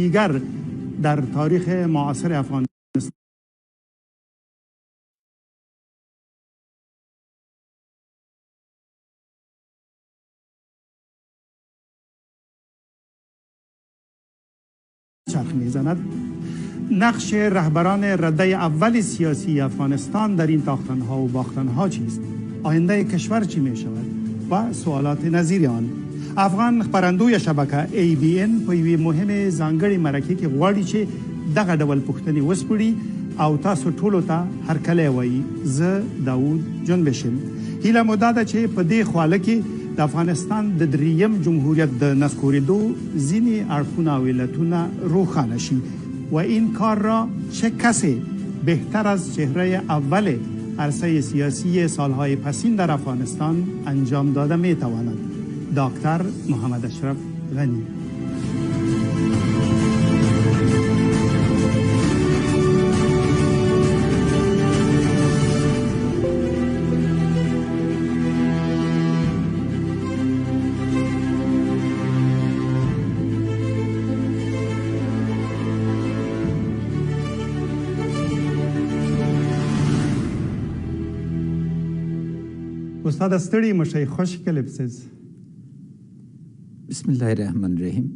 دیگر در تاریخ معاصر افغانستان چرخ می‌زند. نقش رهبران رده اول سیاسی افغانستان در این تاختن‌ها و باختن‌ها چیست؟ آینده کشور چی می‌شود؟ و سوالات نظیر آن. افغان خبرندوی شبکه ABN په یوې مهمه ځانګړې مرکه کې غواړي چې دغه ډول پوښتنې وسپړي او تاسو ټولو ته هرکلی وایي. زه داود جنبشم. هیله مو دا ده چې په دې خواله کې د افغانستان د دریم جمهوریت د نسکورېدو ځینې اړخونه او علتونه روښانه شي و این کار را چه کسی بهتر از چهره اول عرصه سیاسی سالهای پسین در افغانستان انجام داده میتواند. دکتر محمد اشرف غنی. استاد ستړي مشي خوش کلبسز. بسم الله الرحمن الرحیم.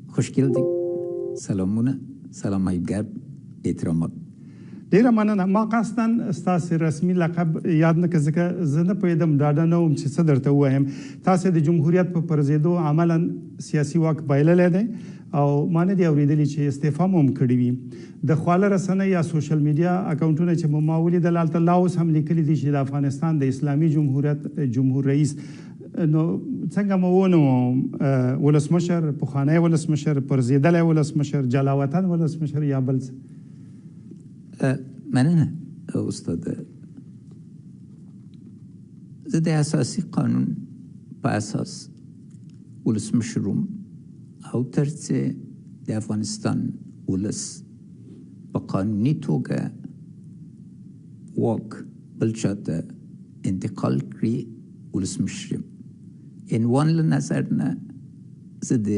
خوشگل دی. سلامونه. سلام های گرم. احترامات. ډیره مننه. ما قصداً ستاسو رسمي لقب یاد نه کړم ځکه زه نه پوهېدم ډاډه نه وم چې څه درته ووایم. تاسو د جمهوریت په پرځېدو عملاً سیاسي واک بایللی دی او ما نه دی اورېدلی چې استعفا مو هم کړې وي. د خواله رسنۍ یا سوشل میډیا اکاونټونه چې ما ولیدل هلته لا اوس هم لیکلي دي چې د افغانستان د اسلامي جمهوریت جمهور رئیس نو څنګه مو ونه ولسمشر پخوانی ولسمشر پرځېدلی ولسمشر جلاوطن ولسمشر یا بل څه؟ مننه استاد. زه د اساسي قانون په اساس ولسمشروم او ترڅه د افغانستان ولس په قانوني توګه واک بل چاته انتقال کړي ولسمشر. عنوان له نظر نه زه د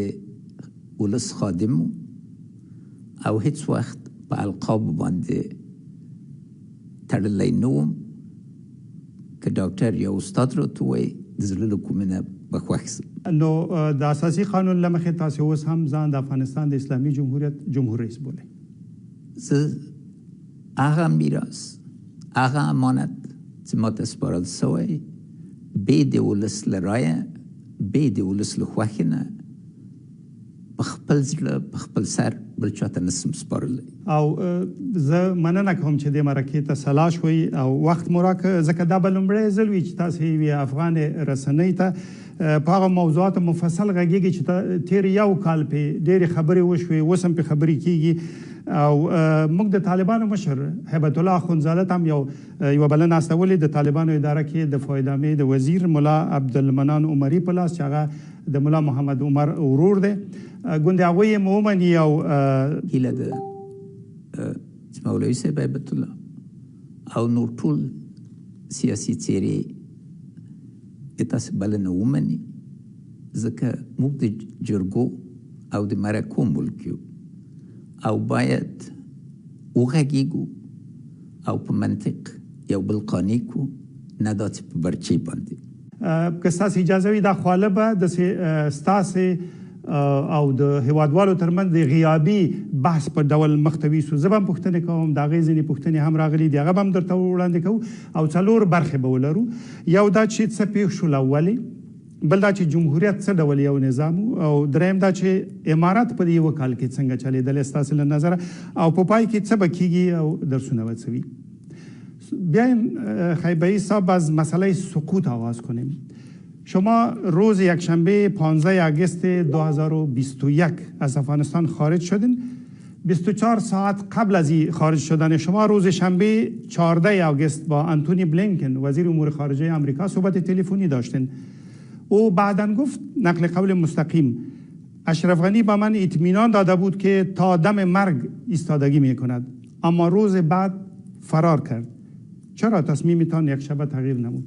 ولس خادم او هیڅ وخت په القاب باندې تړلی نه وم. که ډاکټر یا استاد راته ووایي د زړه له کومې نه به خوښ سم. نو د اساسي قانون له مخې تاسو اوس هم ځان د افغانستان د اسلامي جمهوریت جمهور رئیس بولئ. زه هغه میراث هغه امانت چې ماته سپارل سوی بې د ولس له رایه بې د ولس له خوښې نه په خپل زړه په خپل سر بل چاته نسم سپارلی. او زه مننه کوم چې دې مرکې ته سلا شوئ او وخت مو راکړ ځکه دا به لومړی ځل وي چې تاسو یوې افغان رسنۍ ته په هغه موضوعاتو مفصل غږیږي چې تیر یو کال پې ډېرې خبرې وشوې اوس هم پې خبرې کېږي او موږ د طالبانو مشر هیبت الله اخندزاده ته هم یوه بلنه استولې د طالبانو اداره کې د فایدامې د وزیر ملا عبدالمنان عمري په لاس چې هغه د ملا محمد عمر ورور دی. ګوندې هغوی یې ومني او هیله ده چې مولوي صاحب هیبت الله او نور ټول سیاسي څېرې د تاسې بلنه ومني ځکه موږ د جرګو او د مرکو ملک یو او باید وغږیږو او په منطق یو بل قانع کړو نه دا چې په برچې باندې. که ستاسې اجازه وي دا خواله به داسې ستاسې او د هیوادوالو ترمنځ د غیابي بحث په ډول مخ ته ویسو. زه به هم پوښتنې کوم د هغې ځینې پوښتنې هم راغلي دي هغه به هم درته وړاندې کوو او څلور برخې به ولرو. یو دا چې څه پېښ شول اولې، بل دا چې جمهوریت څه ډول یو نظام او دریم دا چې امارت په دې یوه کال کې څنګه چلېدلی ستاسې له نظره او په پای کې څه به کېږي او درسونه به څه وي. بیایم خیبری صاحب از مسئله سقوط آغاز کنیم. شما روز یکشنبه 15 آگوست 2021 از افغانستان خارج شدین. 24 ساعت قبل از این خارج شدن شما روز شنبه 14 آگوست با آنتونی بلینکن وزیر امور خارجه آمریکا صحبت تلفنی داشتین. او بعداً گفت نقل قول مستقیم اشرف غنی با من اطمینان داده بود که تا دم مرگ ایستادگی می کند اما روز بعد فرار کرد. چرا تصمیمتان یک شبه تغییر نمود؟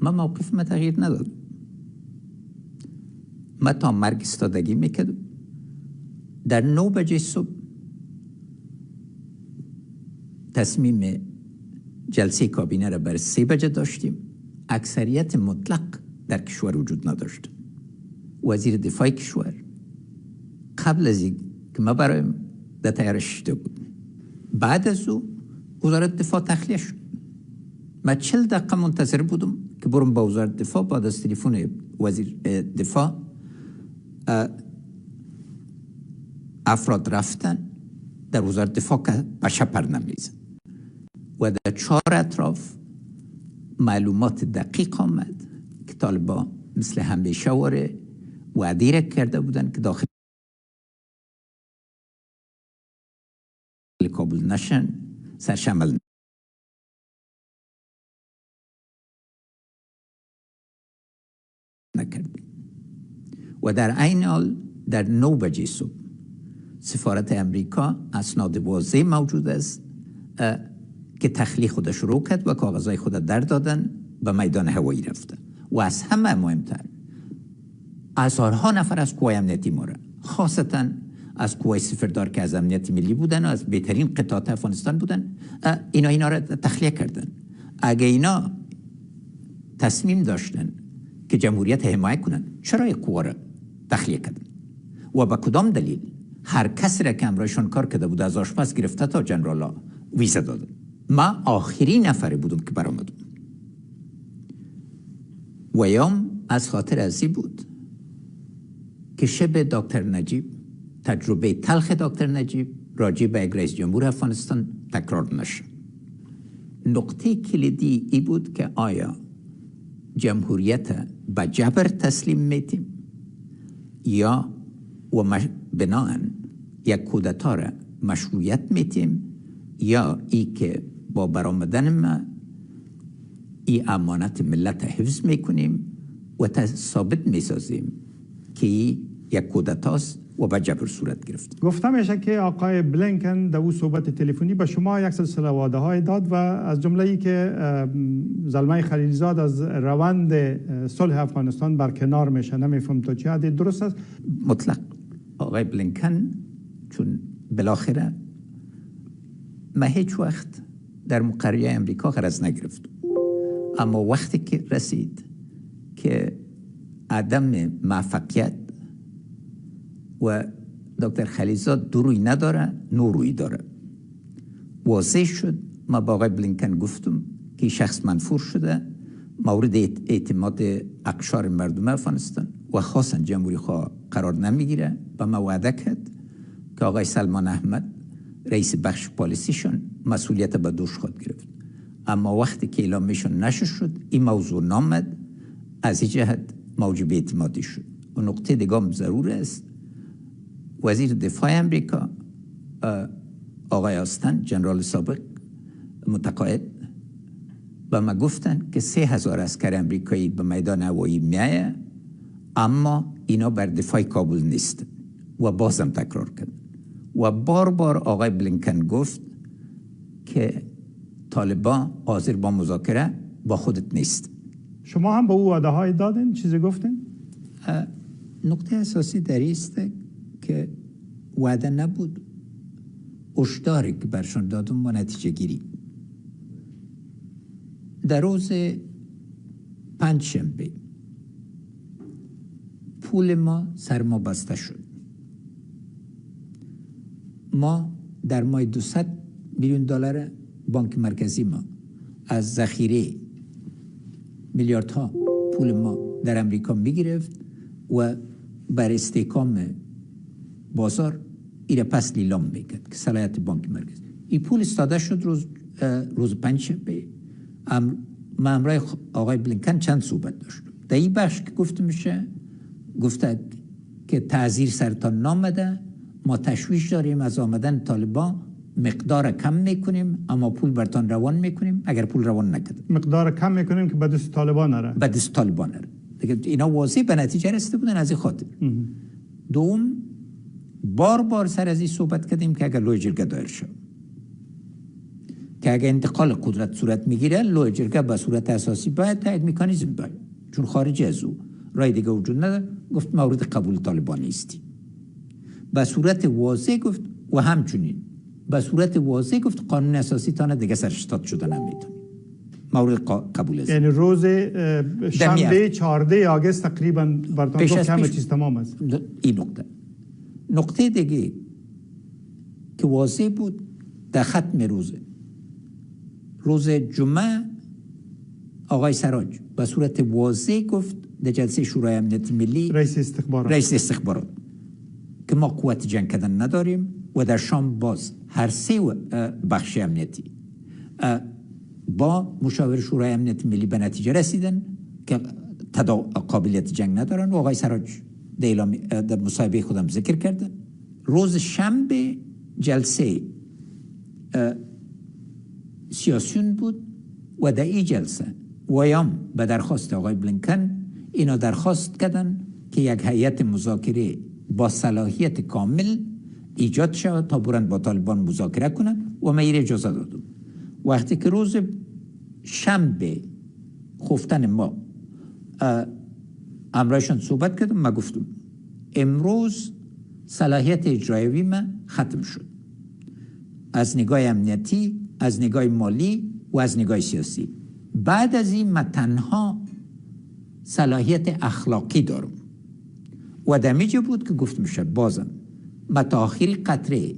من موقف تغییر نداد. من تا مرگ ایستادگی میکردم در 9 بجه صبح تصمیم جلسه کابینه را برای 3 بجه داشتیم. اکثریت مطلق در کشور وجود نداشت. وزیر دفاع کشور قبل از این که ما برایم در تیارش شده بود، بعد از او وزارت دفاع تخلیه شد. من 40 دقیقه منتظر بودم که برم با وزارت دفاع. بعد از تلفن وزیر دفاع افراد رفتن در وزارت دفاع که بشه پر نمیزن و در 4 اطراف معلومات دقیق آمد که طالبان مثل همیشه وعده را کرده بودن که داخل کابل نشن، سرشمل نکردیم. و در عین حال در 9 بجه صبح سفارت امریکا اسناد واضح موجود است که تخلیه خودش رو کرد و کاغذهای خود در دادن به میدان هوایی رفتن. و از همه مهمتر هزارها نفر از قوای امنیتی ما را، خاصتا از قوای سفردار که از امنیت ملی بودن و از بهترین قطعات افغانستان بودن، اینا را تخلیه کردن. اگه اینا تصمیم داشتن که جمهوریت حمایت کنن، چرا این قوا را تخلیه کردن؟ و به کدام دلیل هر کسی را که همراهشان کار کرده بود از آشپز گرفته تا جنرالا ویزا دادن؟ ما آخرین نفری بودم که برآمدم. و یام از خاطر ازی بود که شب دکتر نجیب، تجربه تلخ دکتر نجیب راجع به رئیس جمهور افغانستان تکرار نشه. نقطه کلیدی ای بود که آیا جمهوریت به جبر تسلیم میتیم یا و بناهن یک کودتا را مشروعیت میتیم، یا ای که با برآمدن ما ای امانت ملت حفظ میکنیم و ثابت میسازیم که یک کودتاست و به جبر صورت گرفت. گفته میشه که آقای بلینکن در او صحبت تلفنی به شما یک سلسله وعده های داد و از جمله ای که زلمه خلیلزاد از روند صلح افغانستان برکنار میشه. نمیفهم تا چه حد درست است؟ مطلق آقای بلینکن چون بالاخره ما هیچ وقت در مقرریه امریکا غرض نگرفت، اما وقتی که رسید که عدم موفقیت و دکتر خلیلزاد دو روی نداره، نو روی داره، واضح شد. ما با آقای بلینکن گفتم که شخص منفور شده، مورد اعتماد اقشار مردم افغانستان و خاصا جمهوری خواه قرار نمیگیره. و ما وعده کرد که آقای سلمان احمد رئیس بخش پالیسیشون مسئولیت به دوش خود گرفت. اما وقتی که اعلامشون نشه شد، این موضوع نامد، از این جهت موجب اعتمادی شد. و نقطه دیگه ضرور است، وزیر دفاع امریکا آقای آستن، جنرال سابق متقاعد، به ما گفتن که 3000 عسکر امریکایی به میدان هوایی میایه، اما اینا بر دفاع کابل نیست. و بازم تکرار کرد و بار بار آقای بلینکن گفت که طالبان حاضر با مذاکره با خودت نیست. شما هم به او وعده های دادین؟ چیزی گفتین؟ نقطه اساسی در است که وعده نبود، هشداری که برشان دادم با نتیجه گیری. در روز پنجشنبه پول ما سر ما بسته شد. ما در ماه 200 میلیون دلار بانک مرکزی ما از ذخیره میلیاردها پول ما در امریکا میگرفت و بر استحکام بازار ایره پس لیلام میکرد که صلاحیت بانک مرکزی. این پول استاده شد روز پنجشنبه. ما همراه آقای بلینکن چند صحبت داشتم. در این بخش که گفته میشه، گفته که تعذیر سرتان نامده، ما تشویش داریم از آمدن طالبان، مقدار کم میکنیم اما پول برتان روان میکنیم. اگر پول روان نکرد مقدار کم میکنیم که به دست طالبان نره. به دست طالبان نره. دیگه اینا واضح به نتیجه رسیده بودن از این خاطر. دوم، بار بار سر از این صحبت کردیم که اگر لوی جرگه دایر شد، که اگر انتقال قدرت صورت میگیره، لوی جرگه به صورت اساسی باید تایید مکانیزم باید، چون خارج از او رای دیگه وجود نداره. گفت مورد قبول طالبان نیستی. به صورت واضح گفت و همچنین به صورت واضح گفت قانون اساسی تانه دیگه سرشتاد شده نمیتونی مورد قبول است. یعنی روز شنبه 14 آگست تقریبا برتان گفت همه چیز تمام است. این نقطه دیگه که واضح بود در ختم روز جمعه آقای سراج به صورت واضح گفت در جلسه شورای امنیت ملی رئیس استخبارات که ما قوت جنگ کردن نداریم و در شام باز هر سه بخش امنیتی با مشاور شورای امنیت ملی به نتیجه رسیدن که قابلیت جنگ ندارن و آقای سراج در مصاحبه خودم ذکر کردن. روز شنبه جلسه سیاسیون بود و در این جلسه ویام به درخواست آقای بلینکن اینا درخواست کردن که یک هیئت مذاکره با صلاحیت کامل ایجاد شود تا برن با طالبان مذاکره کنن و من اجازه دادم. وقتی که روز شنبه خفتن ما امرایشان صحبت کردم، من گفتم امروز صلاحیت اجرایی من ختم شد از نگاه امنیتی، از نگاه مالی و از نگاه سیاسی. بعد از این من تنها صلاحیت اخلاقی دارم و دمیجه بود که گفت میشه بازم من تا آخری قطره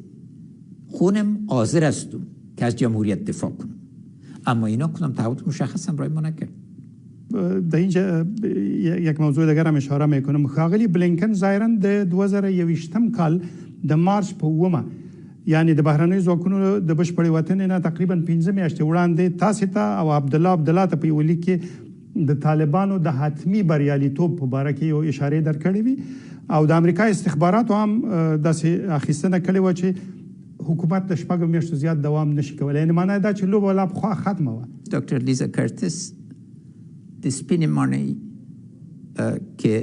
خونم حاضر هستم که از جمهوریت دفاع کنم، اما اینا کنم تعهد مشخص هم رای ما نکرد. در اینجا یک موضوع دیگر هم اشاره میکنم. ښاغلي بلینکن ظاهرا د 2021 کال د مارچ په اومه یعنی د بهرنیو ځواکونو د بشپړې وطن نه تقریبا 15 میاشتې وړاندې تاسو ته او عبدالله ته په یو لیک کې د طالبانو د حتمی بریالیتوب په باره کې یو اشاره درکړې وي او د امریکا استخباراتو هم داسې اخیستنه کړې و چې حکومت د شپږ میاشتو زیات دوام نشي کولی. یعنی معنی دا چې لوبه لا پخوا ختمه وه. دکتر لیزا کرتس د سپینې ماڼۍ کې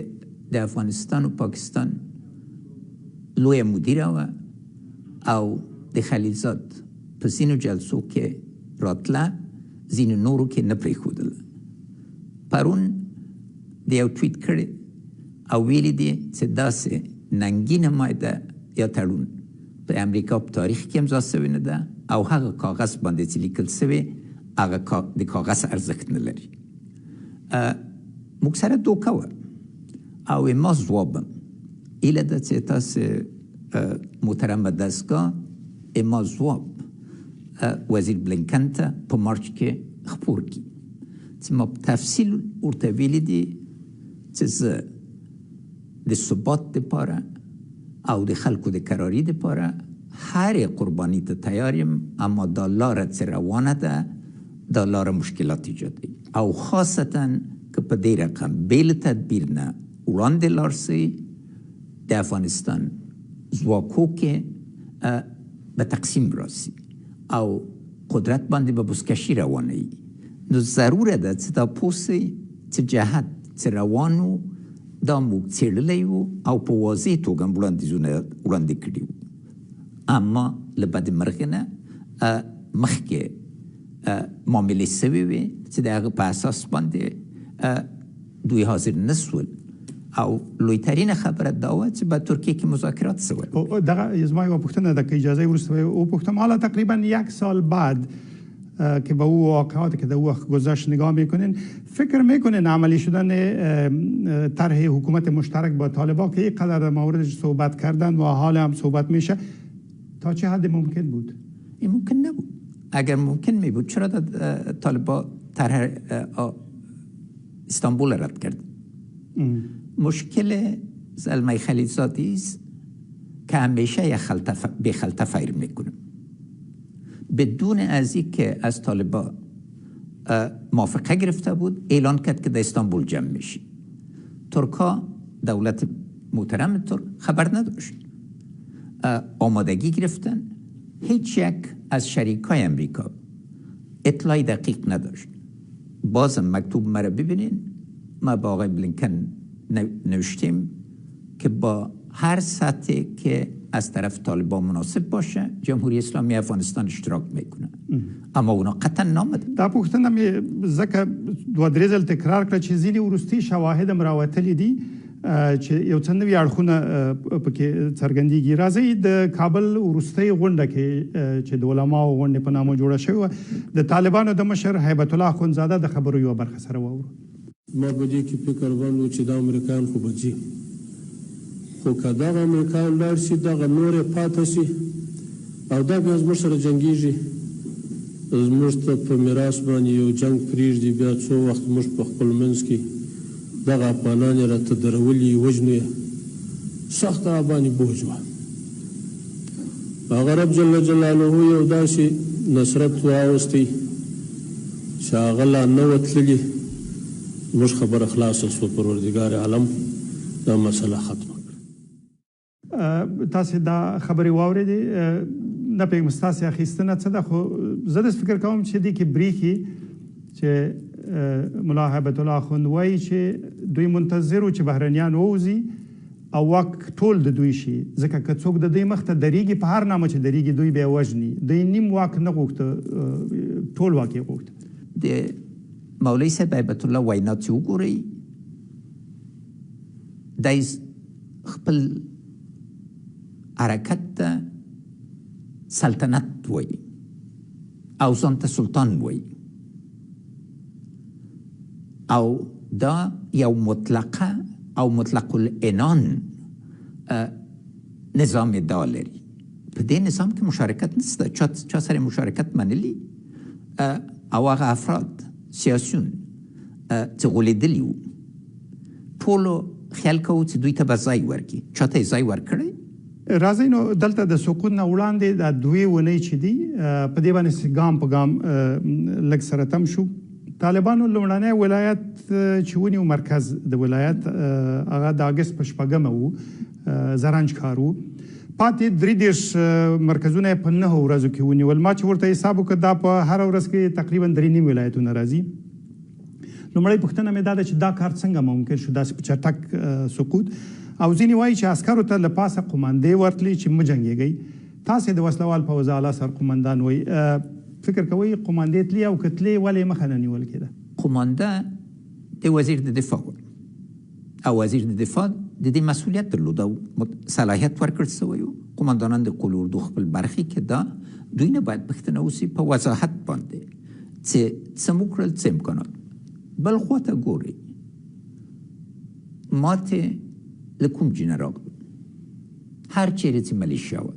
د افغانستان او پاکستان لویه مدیره وه او د خلیلزاد په ځینو جلسو کې راتله، ځینو نورو کې نه پرېښودله. پرون د یو ټویټ کړی او ویلي دي چې داسې ننګینه مایده یا تړون په امریکا په تاریخ کې امضا سوی نه ده او هغه کاغذ باندې چې لیکل سوی هغه د کاغذ ارزښت نه لري. موږ سره دوکه وه او ما ځوابم ایله ده چې تاسو محترمه دستگاه اما ځواب وزیر بلینکن ته په مارچ کې خپور کړي چې ما په تفصیل ورته ویلي دي چې زه د ثبات دپاره او د خلکو د کراري دپاره هر قربانی ته تیار یم، اما دا لاره چې روانه ده دا لاره مشکلات ایجادوي او خاصتا که په دې رقم بې له تدبیر نه وړاندې لاړ سي د افغانستان ځواکو کې به تقسیم راسي او قدرت باندې به بزکشي روانه وي، نو ضروره ده چې دا پوه سئ چې جهت چې روانو دا موږ څېړلی وو او په واضح توګه وړاندیزونه وړاندې کړي وو، اما له بدې مرغې نه مخکې معاملې سوي وې چې د هغه په اساس باندې دوی حاضر نه سول او لویترین خبره دا وه چې په ترکیه کې مذاکرات سول. دغه زما یوه پوښتنه ده که اجازه وروسته وپوښتم. حالا تقریبا 1 سال بعد که به او واقعاتی که در او گذشت نگاه میکنین، فکر میکنین عملی شدن طرح حکومت مشترک با طالبان که اینقدر در موردش صحبت کردن و حال هم صحبت میشه تا چه حد ممکن بود؟ این ممکن نبود. اگر ممکن می بود چرا طالبان طرح استانبول رد کرد؟ مشکل زلمه خلیلزادی است که همیشه به خلطه فیر میکنه بدون از این که از طالبان موافقه گرفته بود اعلان کرد که در استانبول جمع میشی. ترکا دولت محترم ترک خبر نداشت، آمادگی گرفتن، هیچ یک از شریکای امریکا اطلاعی دقیق نداشت. بازم مکتوب مرا ببینین، ما با آقای بلینکن نوشتیم که با هر سطحی که از طرف طالبان مناسب باشه جمهوری اسلامی افغانستان اشتراک میکنه، اما اونا قطعا نامده. دا پوښتنه مې ځکه دوه درې ځل تکرار کړه چې ځینې وروستي شواهد هم راوتلي دي چې یو څه نوي اړخونه پکې څرګندېږي. راځئ د کابل وروستۍ غونډه کې چې د علماو غونډې په نامه جوړه شوې وه د طالبانو د مشر هیبت الله اخندزاده د خبرو یوه برخه سره واورو. ما په دې کې فکر باندې چې دا امریکایان خو به ځي، خو که دغه امریکایان لاړ شي دغه نور یې پاتې شي او دا بیا زموږ سره جنګېږي، زموږ ته په میراث باندې یو جنګ پرېږدي، بیا څو وخت موږ په خپل منځ کې دغه افغانان یې راته درولي وژنو یې، سخته راباندې بوج وه. هغه رب جل جلاله یو داسې نصرت واوستی چې هغه لا نه وه تللي، موږ خبره خلاصه سوه، پروردګار عالم دا مسله ختمه کړه. تاسې دا خبرې واورېدې، نه پوهېږم ستاسې اخیستنه څه ده، خو زه داسې فکر کوم چې دې کې برېښي چې ملا هیبت الله اخند وایي چې دوی منتظر وو چې بهرنیان ووځي او واک ټول د دوی شي، ځکه که څوک د دوی مخ ته درېږي په هر نامه چې درېږي دوی به یې وژني. دوی نیم واک نه غوښته، ټول واک یې غوښته. د مولوي صاحب هیبت الله وینا چې وګورئ، دی خپل حرکت ته سلطنت وایي او ځان ته سلطان وایي، او دا یو مطلقه او مطلق العنان نظام ادعا لري. په دې نظام کې مشارکت نشته، چا سره مشارکت منلی او هغه افراد سیاسیون چې غولېدلي وو ټولو خیال کوو چې دوی ته به ځای ورکړي، چا ته یې ځای ورکړی. راځئ نو دلته د سقوط نه وړاندې د 2 اونۍ چې دي په دې باندې ګام په ګام لږ سره تم شو. طالبانو لومړنی ولایت چې ونیو مرکز د ولایت هغه د اګست په 6 وو، زرنج ښار وو. پاتې 33 مرکزونه یې په 9 ورځو کې ونیول. ما چې ورته حساب وکړ دا په هره ورځ کې تقریبا 3 ولایتونه راځي. لومړی پوښتنه مې دا ده چې دا کار څنګه ممکن شو داسې په چټک سقوط؟ او ځینې وایي چې عسکرو ته له پاسه قوماندې ورتلي چې مه جنګېږئ. تاسې د وسلوال پوځ اعلی سرقومندان وایي، فکر کوئ قوماندې تلي او که تلې ولې مخه نه نیول کېده؟ قومانده د وزیر د دفاع او وزیر د دفاع د دې مسؤلیت درلود او صلاحیت ورکړل شوی و. قوماندانان د قول اردو خپل برخې کې دا دوی نه باید پوښتنه وشي په وضاحت باندې چې څه مو کړل، څه امکانات. بل خواته ګورئ، ماتې له کوم جینه راغلو؟ هر چیرې چې ملیشیا وه،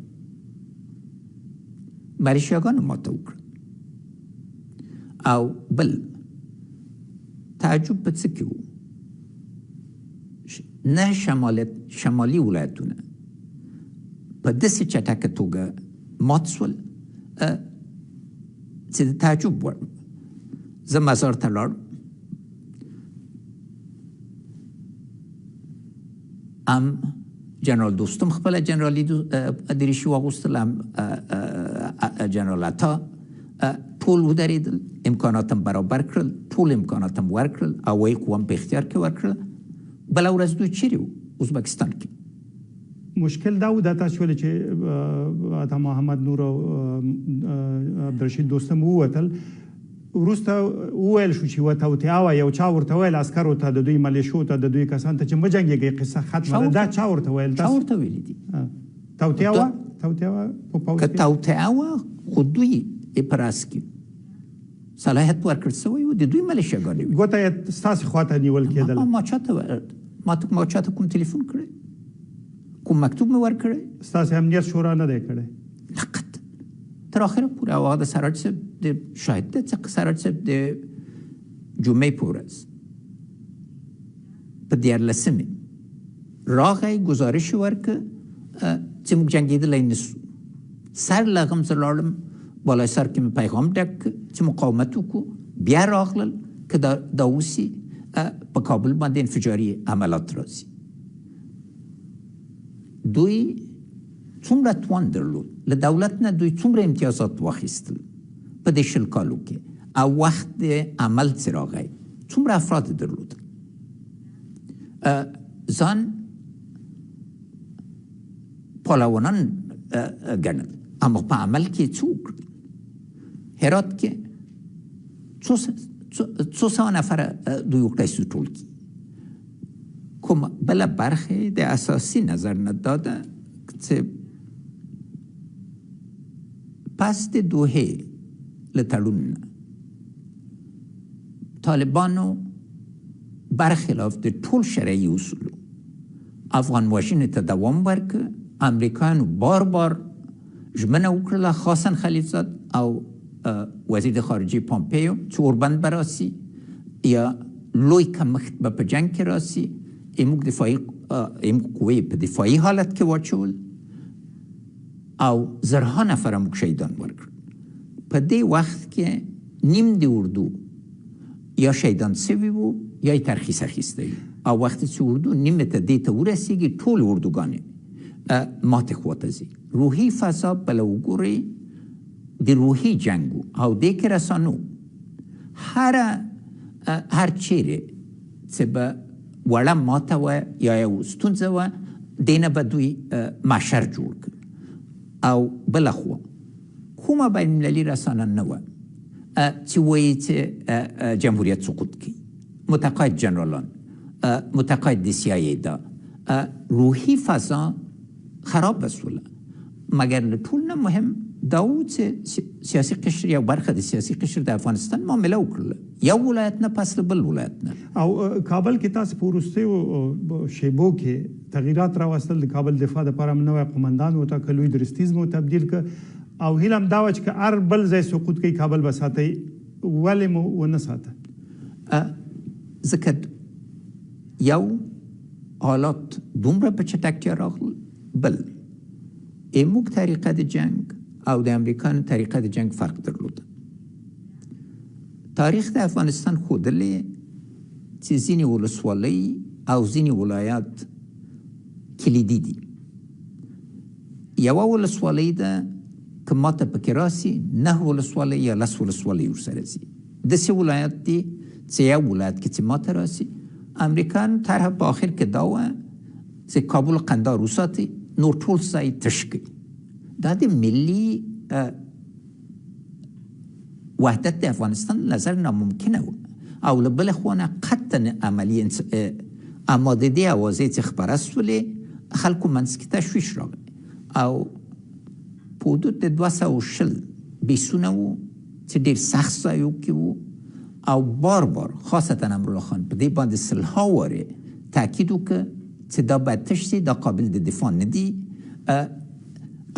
ملیشیاګانو ماته وکړه. او بل تعجب په څه کې و؟ نه شمالي ولایتونه په داسې چټکه توګه مات شول چې د تعجب وړ. زه مزار ته لاړم، جنرال دوستم خپله جنرالي دریشي واغوستل، جنرال عطا ټول ودرېدل، امکاناتم برابر کړل، ټول امکاناتم ورکړل، هوایي قوام په اختیار کې ورکړل. بله ورځ دوی چیرې وو؟ ازبکستان کې. مشکل دا و دا تاسو ویل چې عطا محمد نور او عبدالرشید دوستم ووتل، وروسته وویل شو چې یوه توطیه وه، یو چا ورته ویل عسکرو ته، د دوی ملیشو ته، د دوی کسانو ته چې مه جنګېږئ، قصه ختمه ده. دا چا ورته ویل؟ چا ورته ویلي دي؟ توطیه وه؟ توطیه وه په پوځ کې؟ که توطیه وه خو دوی یې په راس کې صلاحیت ورکړل شوی و، د دوی ملیشیاګانې وې. ګوته یې ستاسې خواته نیول کېدله؟ ما چاته کوم تلیفون کړی، کوم مکتوب مې ورکړی؟ ستاسې امنیت شورا نه دی کړی؟ نه قطعا تر آخره پورې. او هغه د سراج صاحب د شاهد دی چې سراج صاحب د جمعې په ورځ په 14 راغی، ګزارش یې ورکړ چې موږ جنګېدلی نه شو. سر له هغه زه لاړم، بالای سر کې مې پیغام ډک چې مقاومت وکړو. بیا راغلل که دا اوسي په کابل باندې انفجاري عملات راځي. دوی څومره توان درلود، له دولت نه دوی څومره امتیازات واخیستل په دې 20 کالو کې، او وخت د عمل چې راغی څومره افراد درلودل. ځان پهلوانان ګڼل، اما په عمل کې څه وکړل؟ هرات کې څو سوه نفره دوی وکړی سو ټول کې، کوم بل برخه د اساسي نظر نه داده چې پس د دوحه له تړون طالبانو برخلاف د ټول شرعي اصولو افغان وژنې ته دوام ورکړ. امریکایانو بار بار ژمنه وکړله، خاصا خلیلزاد او وزیر خارجه پامپیو چې اوربند به راسي یا لوی کمښت به په جنگ کې راسي، ایموږ دفاعي قوې په دفاعي حالت کې واچول او زرها نفر موږ شهیدان ورکړل. په دې وخت کې نیم د اردو یا شهیدان سوي وو یا ترخیص اخیسته وي او وقتی چې اردو نیمه ته دې ته ورسیږي ټول اردوګانې ماتې خواته ځي. روحي فضا بله وګورئ د روحي جنګ او دې کې رسانو هر چیرې چې به وړه ماته وه یا یو ستونزه وه دې نه به دوی محشر جوړ کړ. او بله خوا کومه بین المللي رسانه نه وه چې وایي چې جمهوریت سقوط کوي، متقاعد جنرالان، متقاعد د CIA دا روحي فضا خراب بسوله. مگر له ټول نه مهم دا و چې سیاسي قشر یا برخه د سیاسي قشر د افغانستان معامله وکړله، یو ولایت نه پس بل ولایت نه. او کابل کې تاسو په وروستیو شیبو کې تغییرات راوستل، د کابل دفاع لپاره نوی قومندان وټاکل، لوی درستیز مو تبدیل ک او هیله هم دا و چې هر بل ځای سقوط کوي کابل به ساتي، ولې مو ونه ساته؟ ځکه یو حالات دومره په چټکتیا راغلل، بل ایموږ طریقه د جنگ او د امریکانو طریقه د جنگ فرق درلوده. تاریخ د افغانستان ښودلی چې ځینې ولسوالۍ او ځینې ولایات کلیدي دي. یوه ولسوالۍ ده که ماته پکې راسي 9 ولسوالۍ یا 10 ولسوالۍ ورسره ځي. داسې ولایات دي چې یو ولایت کې چې ماته راسي امریکایانو طرح په آخر کې دا وه چې کابل قندار وساتي، نور ټول ځای تش کړي. دا د ملي وحدت د افغانستان نظر ناممکنه و او له بلې خوا نه قطعا عملي اما د دې اوازې چې خپره سولې خلکو منځ کې تشویش راغلی او په حدود د 220 بیسونه و چې ډېر سخت ځایو کې و او بار بار خاصتا امرالله خان په دې باندې سلها وارې تاکید وکړ چې دا باید تش سي، دا قابل د دفاع نه دي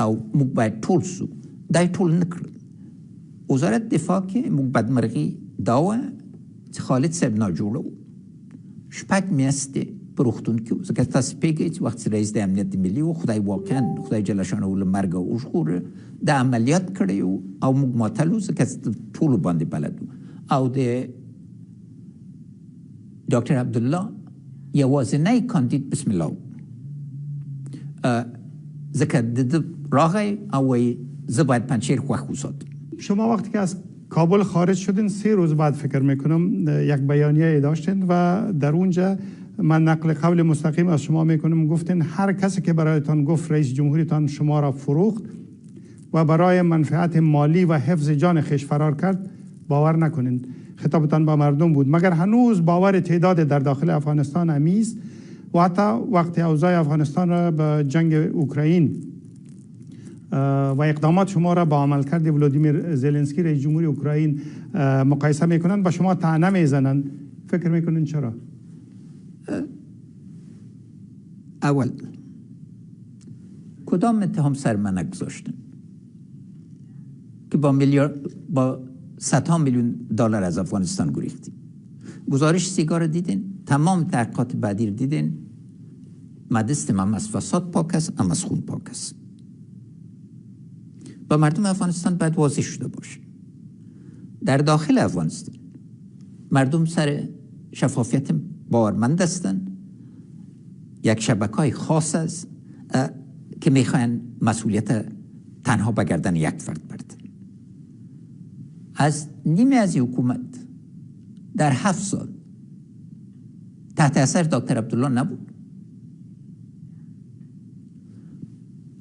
او موږ باید ټول سو. دا یې ټول نه کړل. وزارت دفاع کې موږ بدمرغي دا وه چې خالد صاحب ناجوړه و، 6 میاشتې په روغتون کې و. ځکه تاسو پوهېږئ چې وخت رئیس د امنیت ملي و، خدای واقعا خدای جل شانه له مرګه وژغوره، د عملیات کړی و او موږ ماتلو ځکه ټولو باندې بلد و. او د ډاکټر عبدالله یوازینی کاندید بسم الله و، ځکه د راغی او وایي زه باید پنجشیر خوښ وساتم. شما وقتی که از کابل خارج شدین 3 روز بعد فکر میکنم یک بیانیه داشتین و در اونجا من نقل قول مستقیم از شما میکنم، گفتین هر کسی که برایتان گفت رئیس جمهوریتان شما را فروخت و برای منفعت مالی و حفظ جان خیش فرار کرد باور نکنین. خطابتان با مردم بود، مگر هنوز باور تعداد در داخل افغانستان همیست و حتی وقتی اوضاع افغانستان را به جنگ اوکراین و اقدامات شما را با عملکرد ولادیمیر زلنسکی رئیس جمهوری اوکراین مقایسه میکنند، با شما طعنه میزنند، فکر میکنین چرا؟ اول کدام اتهام سر من نگذاشتن که با صدها میلیون دلار از افغانستان گریختیم؟ گزارش سیگار دیدین، تمام تحقیقات بعدی رو دیدین، مدستم هم از فساد پاک است، هم از خون پاک است. با مردم افغانستان باید واضح شده باشه در داخل افغانستان مردم سر شفافیت باورمند هستن. یک شبکه‌های خاص است که میخواین مسئولیت تنها به گردن یک فرد بردن. از نیمه از حکومت در 7 سال تحت اثر دکتر عبدالله نبود.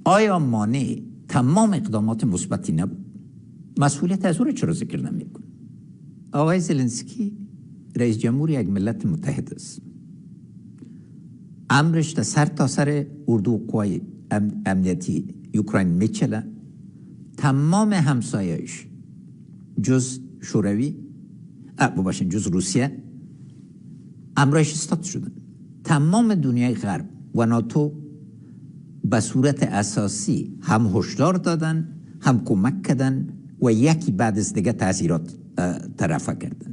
آیا مانع تمام اقدامات مثبتی نبود؟ مسئولیت از او را چرا ذکر نمی‌کن؟ آقای زلنسکی رئیس جمهور یک ملت متحد است. امرش در سر تا سر اردو قوای امنیتی اوکراین میچله. تمام همسایه‌اش جز شوروی ببخشید جز روسیه امرش استاد شدن. تمام دنیای غرب و ناتو به صورت اساسی هم هشدار دادن، هم کمک کردن و یکی بعد از دیگه تاثیرات طرفه کردن،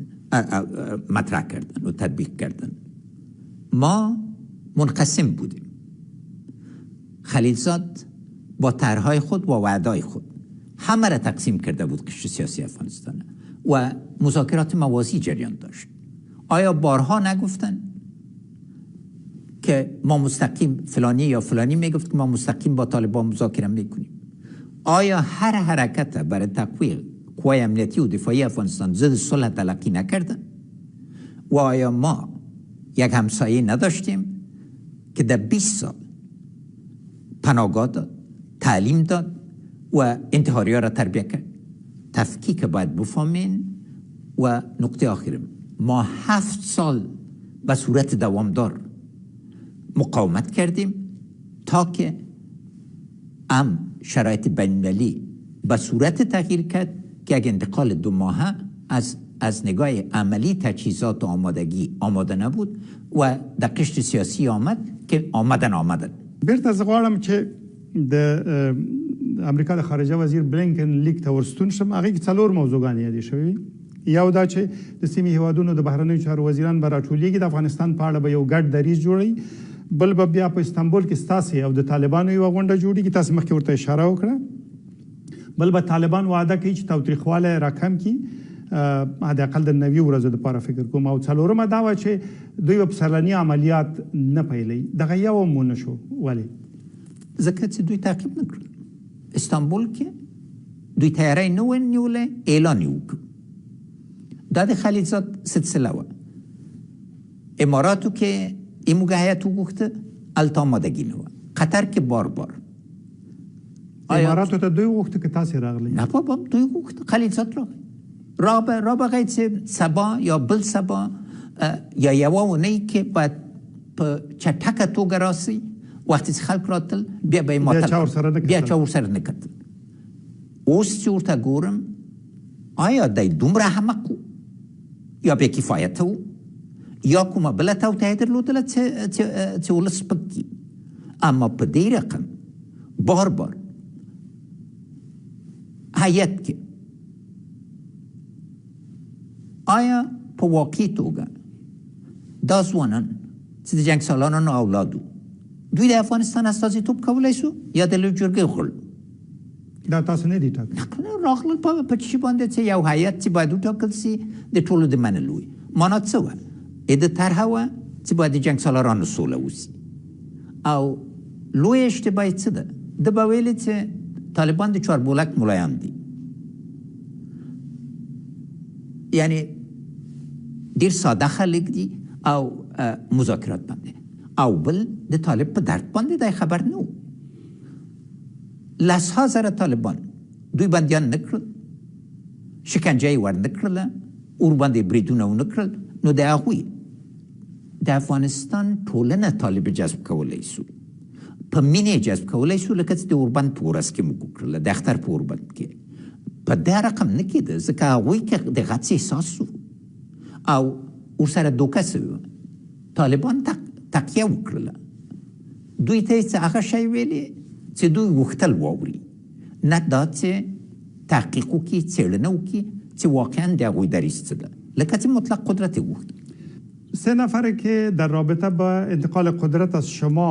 مطرح کردن و تطبیق کردن. ما منقسم بودیم. خلیلزاد با طرحهای خود و وعدهای خود همه را تقسیم کرده بود قشر سیاسی افغانستان و مذاکرات موازی جریان داشت. آیا بارها نگفتن که ما مستقیم فلانی یا فلانی میگفت که ما مستقیم با طالبان مذاکره میکنیم؟ آیا هر حرکت برای تقویت قوای امنیتی و دفاعی افغانستان ضد صلح تلقی نکردن؟ و آیا ما یک همسایه نداشتیم که در 20 سال پناهگاه داد، تعلیم داد و انتحاری ها را تربیت کرد؟ تفکیک باید بفهمین. و نقطه آخرم، ما 7 سال به صورت دوامدار مقاومت کردیم تا که شرایط بین‌المللی به صورت تغییر کرد که اگه انتقال 2 ماهه از نگاه عملی تجهیزات و آمادگی آماده نبود و در قشر سیاسی آمد که آمدن. بیرته زه غواړم چې د امریکا د خارجه وزیر بلینکن لیک ته ورستون شم. هغې کې 4 موضوعګانې یادې شوي. یو دا چې د سیمې هیوادونو د بهرنیو چارو وزیران به راټولیږي، د افغانستان په اړه به یو ګډ دریځ جوړوي. بل به بیا په استانبول کې ستاسې او د طالبانو یوه غونډه جوړېږي. تاسې مخکې ورته اشاره وکړه. بل به طالبان وعده کوي چې تاوتریخوالی راکم کړي، حداقل د 90 ورځو دپاره فکر کوم. او څلورمه دا وه چې دوی به پسرلني عملیات نه پیلوي. دغه یو هم ونه شو. ولې؟ ځکه چې دوی تعقیب نه کړل. استانبول کې دوی تیاری نه و نیولی، اعلان یې وکړ. دا د خلیلزاد سلسله وه. اماراتو کې این موقع هیئت وغوښته، هلته آمادګي نه وه. قطر کې بار اماراتو ته دوی وغوښته که تاسې راغلی؟ نه بابا، دوی وغوښته، خلیلزاد راغی. را بغیر چې سبا یا بل سبا یا یوه اونۍ کې باید په چټکه توګه راسي. وقتی چې خلک راتل بیا به یې ماتل، بیا چا ورسره نه کتل. اوس چې ورته ګورم آیا دی دومره احمق و یا بې کفایته و یا کومه بله توطیه یې درلودله چې ولس سپک کړي. اما په دې رقم بار هیئت کې آیا په واقعي توګه دا ځوانان چې د جنګ سالارانو اولادو دوی د افغانستان استازیتوب کولی شو یا د لویې جرګې غړو؟ دا تاسو نه دي ټاکلی. راغلل په چی باندې چې یو هیئت چې باید وټاکل سي د ټولو د منلو وي. معنا څه وه؟ د طرحه وه چې باید د جنګ سالارانو سوله وسي. او لوی اشتباه یې څه ده؟ ده به ویلې چې طالبان د چاربولک ملایان دي. یعنی ډېر ساده خلک دي او مذاکرات باندې. او بل د طالب په درد باندې دا خبر نه و. لسها زره طالبان دوی بندیان نه کړل، شکنجه یې ور نه کړله، اور باندې بریدونه ونه کړل. نو د هغوی د افغانستان ټولنه طالب جذب کولی شو، په مینې جذب کولی شو، لکه چې د اوربند په ورځ کې موږ وکړله، د اختر په اوربند کې. په دې رقم نه کېده، ځکه هغوی کې د غڅ احساس شو او ورسره دوکه سوي وه. طالبان تقیه وکړله. دوی ته یې هغه شی ویلې چې دوی غوښتل واوري، نه دا چې تحقیق وکړي، څېړنه وکړي چې واقعا د هغوی دریځ څه ده، لکه چې مطلق قدرت یې غوښت. 3 نفره که در رابطه با انتقال قدرت از شما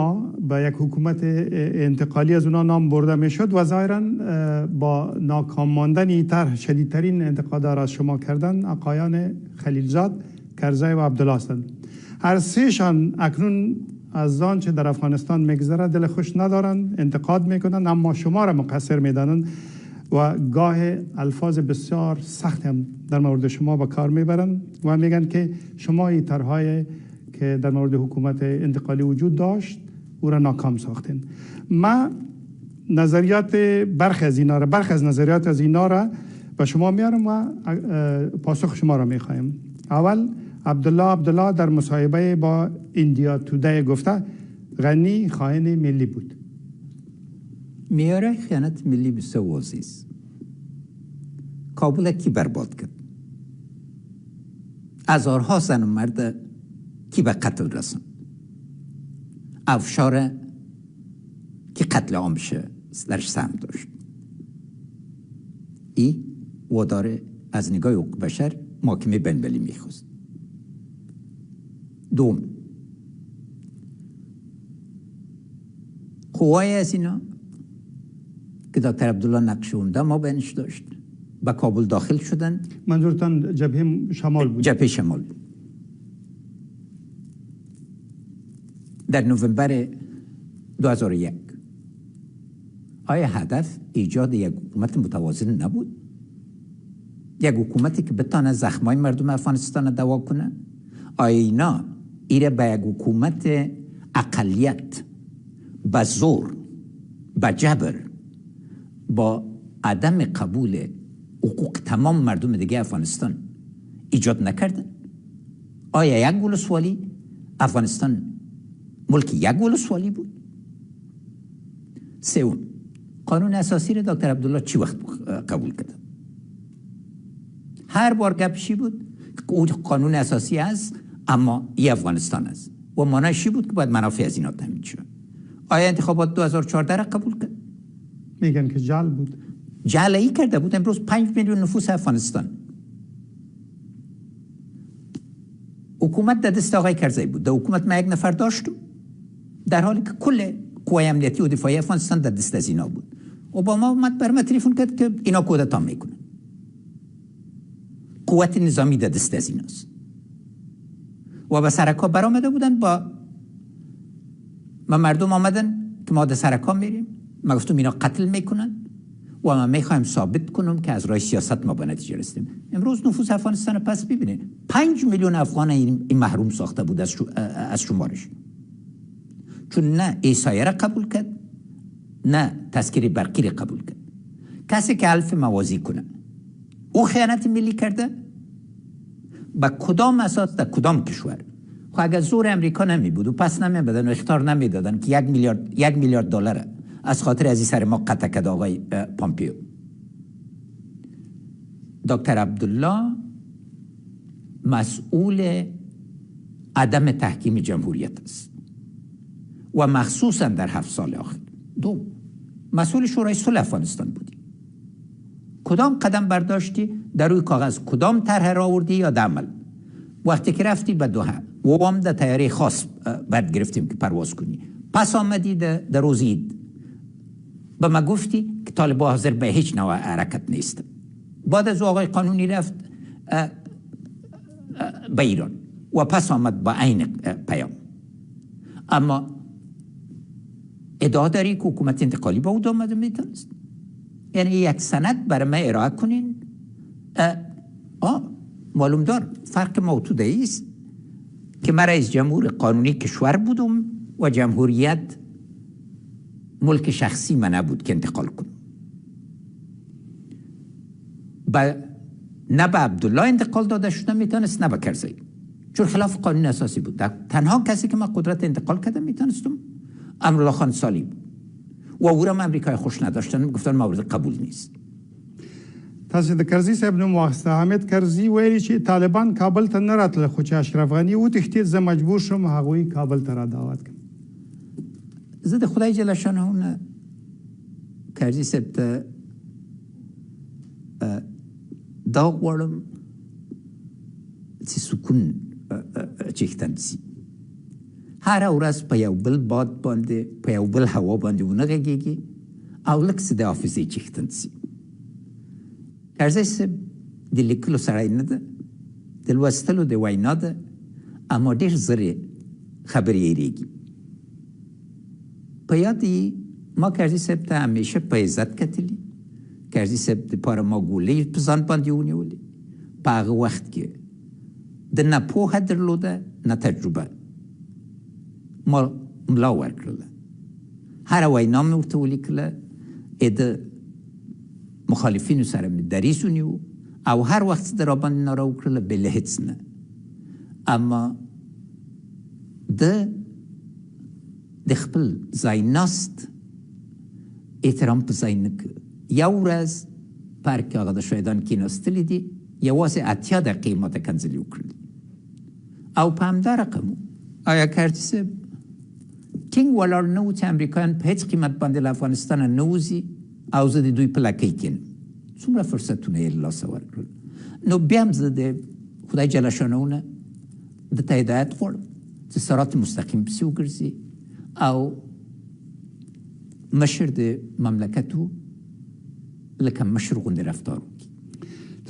به یک حکومت انتقالی از اونا نام برده می شد و ظاهرا با ناکام ماندن این طرح شدیدترین انتقادها را از شما کردن آقایان خلیلزاد، کرزی و عبدالله هستند. هر سهشان اکنون از آنچه در افغانستان میگذره دل خوش ندارن، انتقاد میکنن، اما شما را مقصر میدانن و گاه الفاظ بسیار سخت هم در مورد شما به کار میبرن و میگن که شما این طرح‌های که در مورد حکومت انتقالی وجود داشت او را ناکام ساختین. ما نظریات برخی از نظریات از اینا را به شما میارم و پاسخ شما را میخوایم. اول عبدالله در مصاحبه با ایندیا تودی گفته غنی خائن ملی بود. میاره خیانت ملی بسیار واضح است. کابل کی برباد کرد؟ هزارها زن و مرد کی به قتل رساند؟ افشار که قتل عام بشه درش سهم داشت. این واداره از نگاه حقوق بشر محاکمه بین‌المللی میخواست. دوم، قوای از اینا که دکتر عبدالله نقش عمده ما بینش داشت به کابل داخل شدند. منظورتان جبهه شمال بود؟ جبهه شمال بود. در نوامبر 2001 آیا هدف ایجاد یک حکومت متوازن نبود؟ یک حکومتی که بتانه زخمای مردم افغانستان دوا کنه؟ آیا اینا ایره به یک حکومت اقلیت به زور، به جبر، با عدم قبول حقوق تمام مردم دیگه افغانستان ایجاد نکردن؟ آیا یک ولسوالی افغانستان ملک یک ولسوالی بود؟ سوم، قانون اساسی رو دکتر عبدالله چی وقت قبول کرد؟ هر بار گپشی بود که او قانون اساسی است اما ای افغانستان است و معنیش بود که باید منافع از اینا تامین شد. آیا انتخابات 2014 را قبول کرد؟ میگن که جعل بود. جعل ای کرده بود. امروز 5 میلیون نفوس افغانستان. حکومت در دست آقای کرزی بود. در حکومت ما یک نفر داشتم در حالی که کل قوای امنیتی و دفاعی افغانستان در دست از اینا بود. اوباما اومد بر ما تلفن کرد که اینا کودتا میکنن. قوت نظامی در دست از ایناست. و به سرکا برآمده بودن با مردم آمدن که ما در سرکا میریم. ما گفتم اینا قتل میکنن و ما میخوایم ثابت کنم که از راه سیاست ما به نتیجه رسیدیم. امروز نفوس افغانستان پس ببینید 5 میلیون افغان این محروم ساخته بود از شمارش. چون نه عیسایی را قبول کرد نه تذکره برقی را قبول کرد. کسی که حلف موازی کنه او خیانت ملی کرده با کدام اساس در کدام کشور؟ خب اگر زور امریکا نمی بود و پس نمی بدن و اختار نمی دادن که 1 میلیارد دلار از خاطر از این سر ما قطع کرد آقای پامپیو. دکتر عبدالله مسئول عدم تحکیم جمهوریت است و مخصوصا در 7 سال آخر. دو، مسئول شورای صلح افغانستان بودی. کدام قدم برداشتی در روی کاغذ؟ کدام طرح را آوردی یا در عمل؟ وقتی که رفتی به دوحه و هم در طیاره خاص بعد گرفتیم که پرواز کنی، پس آمدی در روز عید به ما گفتی که طالبان حاضر به هیچ نوع حرکت نیست. بعد از آقای قانونی رفت به ایران و پس آمد با عین پیام. اما ادعا داری که حکومت انتقالی با او آمده میتونست؟ یعنی یک سند برای من ارائه کنین. معلوم دار فرق موجود است که من رئیس جمهور قانونی کشور بودم و جمهوریت ملک شخصی من نبود که انتقال کنم. نه به عبدالله انتقال داده شده میتونست نه به کرزی، چون خلاف قانون اساسی بود. تنها کسی که من قدرت انتقال کردم میتونستم امرالله خان سالی بود و او را امریکای خوش نداشتن، گفتن مورد قبول نیست. تاسو د کرزي صاحب نوم واخسته. حامد کرزي ویلي چې طالبان کابل ته نه راتله، خو چې اشرف غني وتښتېد زه مجبور شوم هغوی کابل ته را دعوت کړم. زه د خدای جل شانه نه کرزي صاحب ته دا غواړم چې سکون چښتن شي. هر ورځ په یو بل باد باندې په یو بل هوا باندې ونه غږېږي او لږ څه د حافظې چښتن شي. کرزی صاحب د لیکلو سړی نه ده، د لوستلو د وینا ده، اما ډېر زر خبرې یېرېږي. په یاد ما کرزی صاحب ته همیشه په عزت کتلي. کرزی صاحب دپاره ما ګولۍ په ځان باندې ونیولې. په هغه وخت کې د نه پوهه درلوده نه تجربه. ما ملا ورکړله. هره وینا مې ورته ولیکله. د مخالفینو سره مې دریځ ونیو او هر وخت چې د راباندې ناره وکړله بې له هېڅ نه. اما د د خپل ځای ناست احترام په ځای نه کړ. یو ورځ پارک کې هغه د شهیدان کېناستلي دي، یوازې 80 دقیقې ماته کنځلې وکړلې او په همدا رقم آیا کارتي صاحب ټینګ ولاړ نه و چې امریکایان په هېڅ قیمت باندې له افغانستانه نه وځي او زه د دوی په لکۍ کېنم. څومره فرصتونه یې له لاسه ورکړل. نو بیا هم زه د خدای جل شانه نه د ته هدایت غواړم چې صراط مستقیم پسې وګرځي او مشر د مملکتو لکه مشر غوندې رفتار وکړي.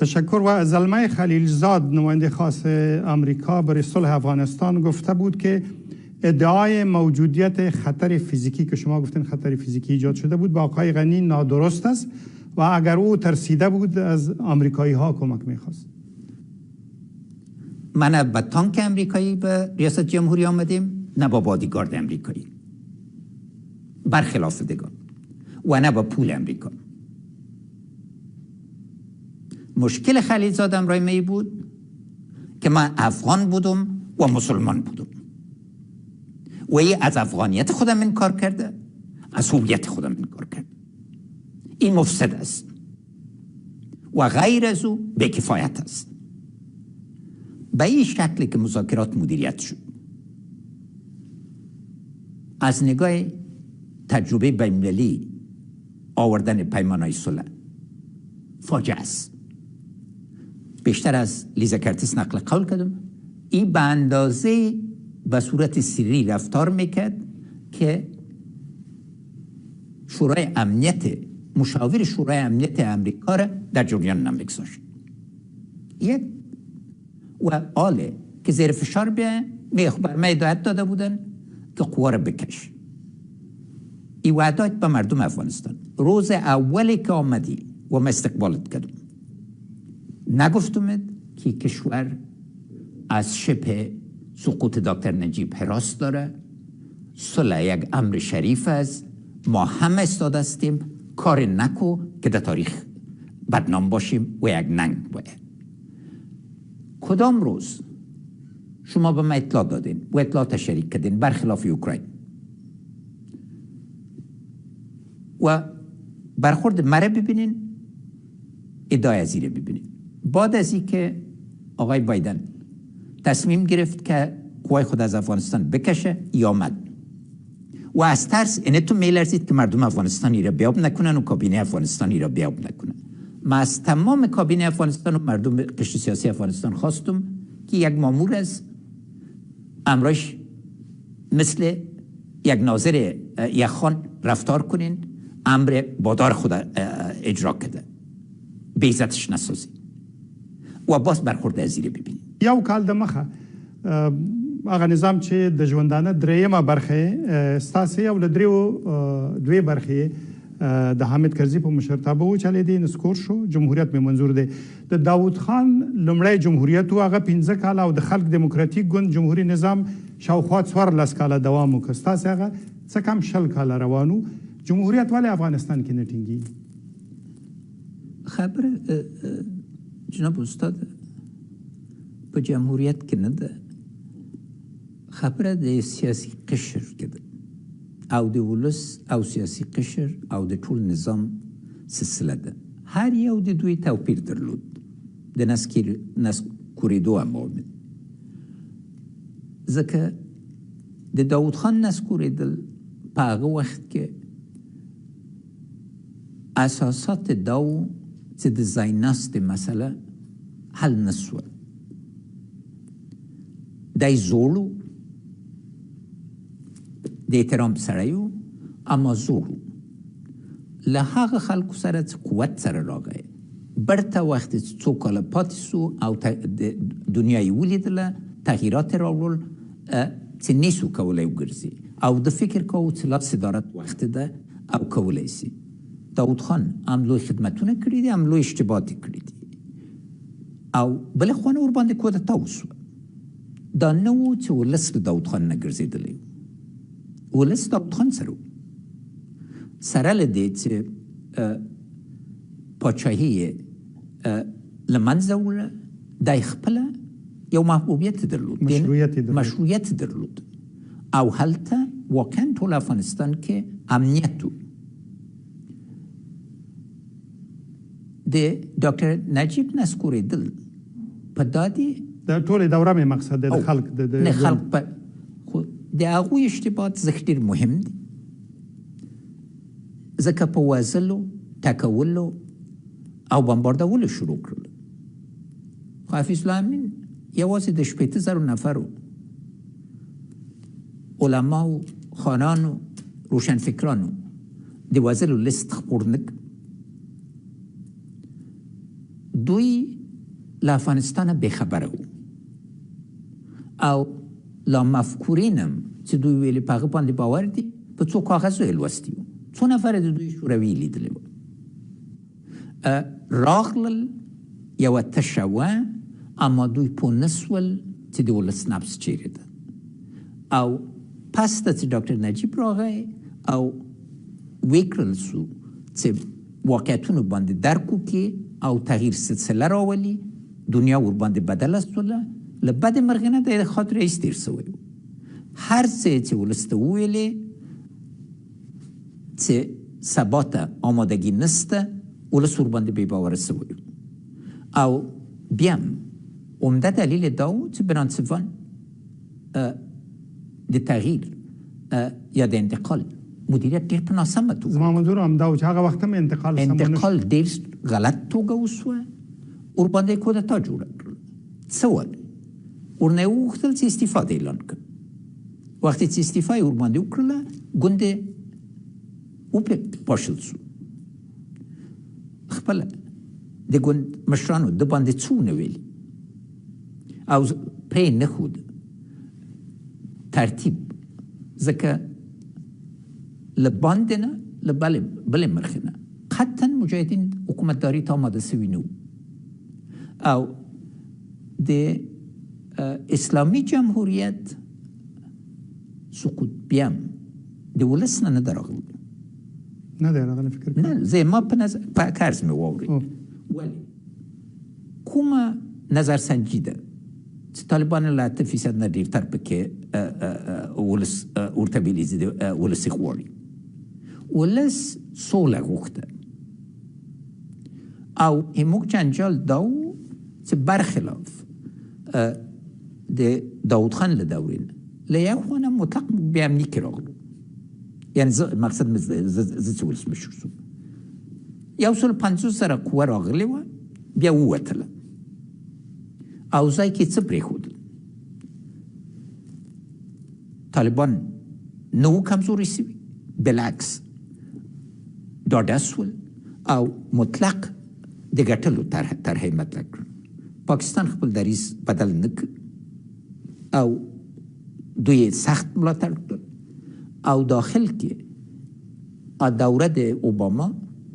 تشکر. و زلمه خلیلزاد نماینده خاص آمریکا برای صلح افغانستان گفته بود که ادعای موجودیت خطر فیزیکی که شما گفتین خطر فیزیکی ایجاد شده بود با آقای غنی نادرست است و اگر او ترسیده بود از آمریکایی ها کمک میخواست. من نه با تانک امریکایی به ریاست جمهوری آمدیم، نه با بادیگارد امریکایی، برخلاف دیگر، و نه با پول امریکا. مشکل خلیلزاد امرای می بود که من افغان بودم و مسلمان بودم و ای از افغانیت خودم انکار کرده، از هویت خودم انکار کرده. این مفسد است و غیر از او بی‌کفایت است. به این شکلی که مذاکرات مدیریت شد از نگاه تجربه بین‌المللی آوردن پیمان‌های صلح فاجعه است. بیشتر از لیزا کرتیس نقل قول کردم، این به اندازه به صورت سری رفتار میکرد که شورای امنیت مشاور شورای امنیت امریکا را در جریان نمیگذاشت. یک و آله که زیر فشار بیان بر ما هدایت داده بودن که قوا را بکش. این وعدات به مردم افغانستان روز اولی که آمدی و ما استقبالت کردم نگفتم که کشور از شبه سقوط دکتر نجیب حراس داره، صلح یک امر شریف است، ما همه استاد هستیم، کار نکو که در تاریخ بدنام باشیم و یک ننگ باید. کدام روز شما به ما اطلاع دادین و اطلاع شریک کردین برخلاف اوکراین و برخورد مره ببینین، ادعای ازیره ببینین. بعد از این که آقای بایدن تصمیم گرفت که قوای خود از افغانستان بکشه ای آمد و از ترس اینتون میلرزید که مردم افغانستانی را بیاب نکنن و کابینه افغانستانی را بیاب نکنن. من از تمام کابینه افغانستان و مردم قشر سیاسی افغانستان خواستم که یک مامور از امرش مثل یک ناظر یک خان رفتار کنین، امر بادار خود اجرا کرده، به عزتش نسازی و باز برخورد ازیره ببینید. یو کال د مخه هغه نظام چې د ژوندانه دریمه برخه ستاسې او د دوی برخه د حامد کرزي په مشرتابه و چلې دي نسکور شو، جمهوریت به منظور دی. د داود خان لومړی جمهوریت هغه 15 کال او د خلق دموکراتیک ګوند جمهوریت نظام شاوخوا 14 کال دوام وکړ. ستاسې هغه څه کم 10 کال روانو. جمهوریت ولې افغانستان کې نه ټینګي؟ خبره جناب استاد په جمهوریت کې نه ده، خبره د سیاسي قشر کې ده او د ولس او سیاسي قشر او د ټول نظام سلسله ده. هر یو د دوی توپیر درلود. د نسکورېدو عوامل ځکه د داود خان نسکورېدل په هغه وخت کې اساسات دا و چې د ځای ناستې مسله حل نه سوه. دی زوړ د احترام سړی و اما زوړ له هغه خلکو سره چې قوت سره راغی برته وخت چې څو کاله پاتې سو او دنیا یې ولیدله، تغییرات راوړل چې نیسو کولی وګرځي او د فکر کوو چې لا صدارت وخت ده او کولی سي. داود خان هم لوی خدمتونه کړي دي، هم لوی اشتباهات کړي دي او بلې خوا نه ورباندې کودتا وسوه. دا نه و چې ولس له داود خان نه ګرځېدلی، ولس داود خان سره له دې چې پاچاهي یې له منځه وړه، دی خپله یو محبوبیت درلود، مشروعیت درلود او هلته واقعا ټول افغانستان کې امنیت و. د ډاکټر نجیب نسکورېدل په دادی د ټول دوره مې مقصد د خلق د خلق په خو د هغوی اشتباهات ځکه ډېر مهم دي، ځکه په وژلو، ټکولو او بمباردولو شروع کړل. خو حفیظ الله امین یوازې د 80,000 نفرو علماو، خانانو، روشنفکرانو د وژلو لیست خپور نه کړ. دوی له افغانستانه بېخبره وو او لا مفکورین هم چې دوی ویلې په هغه باندې باور دي په څو کاغذو یې لوستي وو، څو نفره د دوی شوروي لیدلی وو. راغلل یوه تشه وه، اما دوی پوه نه سول چې د ولس نبض چیرې ده. او پس ته چې ډاکټر نجیب راغی او وکړل سو چې واقعیتونو باندې درک وکړي او تغییر سلسله راولي، دنیا ورباندې بدله سوله. له بدې مرغې نه د خاطر ایستیر سوی و. هر څه چې ولس ته وویلې چې سبا ته آمادګي نسته، ولس ورباندې بې باوره سوی و. او بیا هم عمده دلیل دا و چې بنانسیفان د تغییر یا د انتقال مدیریت ډېر په ناسمه توګه، زما منظور هم دا و چې هغه وخت هم انتقال ډېر غلط توګه وسوه، ورباندې یې کودتا جوړه کړل. څه وایي؟ ورنه یې وغوښتل چې استعفا د اعلان کړي. وختې چې استعفا یې ورباندې وکړله، ګوند یې وپاشل سو. خپله د ګوند مشرانو د باندې څه ونه ویلي او پرې نه ښود ترتیب، ځکه له باندې نه له بلې مخې نه قطعا مجاهدین حکومتداري ته آماده سوي نه وو. او د اسلامي جمهوریت سقوط بیا هم د ولس نه نه ده راغلی. نه دی راغلی، فکر کوم. نه، زما په نظر په عرض مې واورئ. ولې کومه نظرسنجي ده چې طالبان له 8% نه ډېرتر پکې ولس ورته ویلي چې ولس یې غواړي. ولس سوله غوښته او زموږ جنجال دا و چې برخلاف د داود خان له دورې نه له یو خوا نه مطلق بې امني کې راغلو. یعنې مقصد مې زه چې ولسمشر شوم 150,000 قوه راغلې وه، بیا ووتله او ځای کې څه پرېښودل. طالبان نه وو کمزوري سوي، بالعکس ډاډه سول او مطلق د ګټلو طرحه یې مطرح کړه. پاکستان خپل دریځ بدل نه کړ او دوی سخت ملاتړ کړل. او داخل کې دوره د اوباما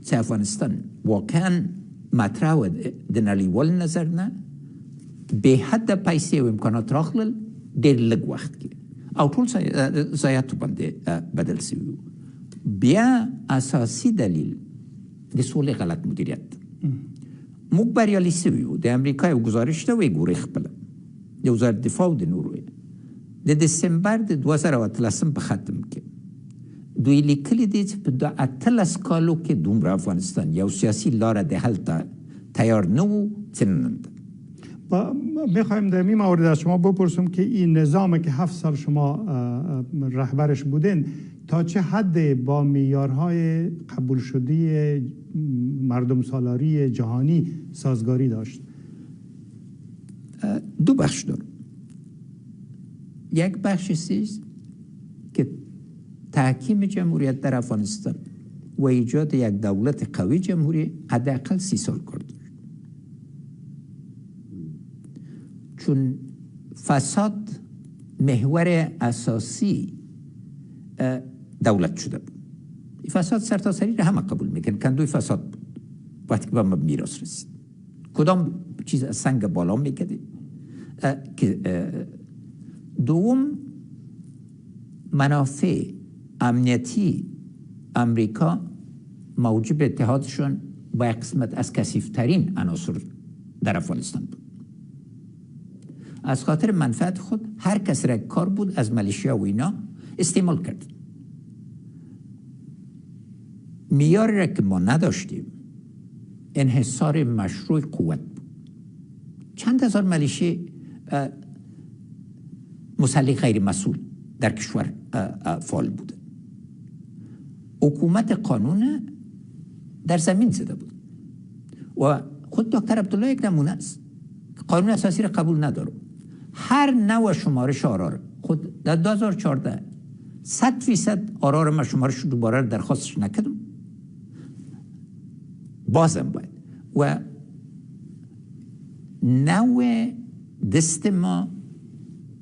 چې افغانستان واقعا مطرح و د نړیوال نظر نه بې حده پیسې او امکانات راغلل ډېر لږ وخت کې او ټول ضایعاتو باندې بدل سوي وو. بیا اساسي دلیل د سولې غلط مدیریت. موږ بریالي سوي وو. د امریکا یو ګزارش ته وګورئ خپله د وزارت دفاع د نورو د دسمبر د 2013 په ختم کې دوی لیکلي دي چې په 18 کالو کې دومره افغانستان یو سیاسي لاره د حل ته تیار نه و چې نن ده. میخوایم در این مورد از شما بپرسم که این نظام که 7 سال شما رهبرش بودین تا چه حد با معیارهای قبول شده مردم سالاری جهانی سازگاری داشت؟ دو بخش دارم. یک بخشی است که تحکیم جمهوریت در افغانستان و ایجاد یک دولت قوی جمهوری حداقل 30 سال کار داشت. چون فساد محور اساسی دولت شده بود. فساد سرتاسری را همه قبول میکنن. کندوی فساد بود وقتی که به ما میراث رسید. کدام چیز از سنگ بالا میکرده که دوم منافع امنیتی امریکا موجب اتحادشون با یک قسمت از کثیف‌ترین عناصر در افغانستان بود. از خاطر منفعت خود هر کس را کار بود از ملیشیا و اینا استعمال کرد. معیاری را که ما نداشتیم انحصار مشروع قوت بود. چند هزار ملیشه مسلح غیر مسئول در کشور فعال بود. حکومت قانون در زمین زده بود و خود دکتر عبدالله یک نمونه است. قانون اساسی را قبول نداره. هر نوع شمارش آرا خود در 2014 100% آرا را من شمارش دوباره درخواستش نکردم. بازم باید و نوع دست ما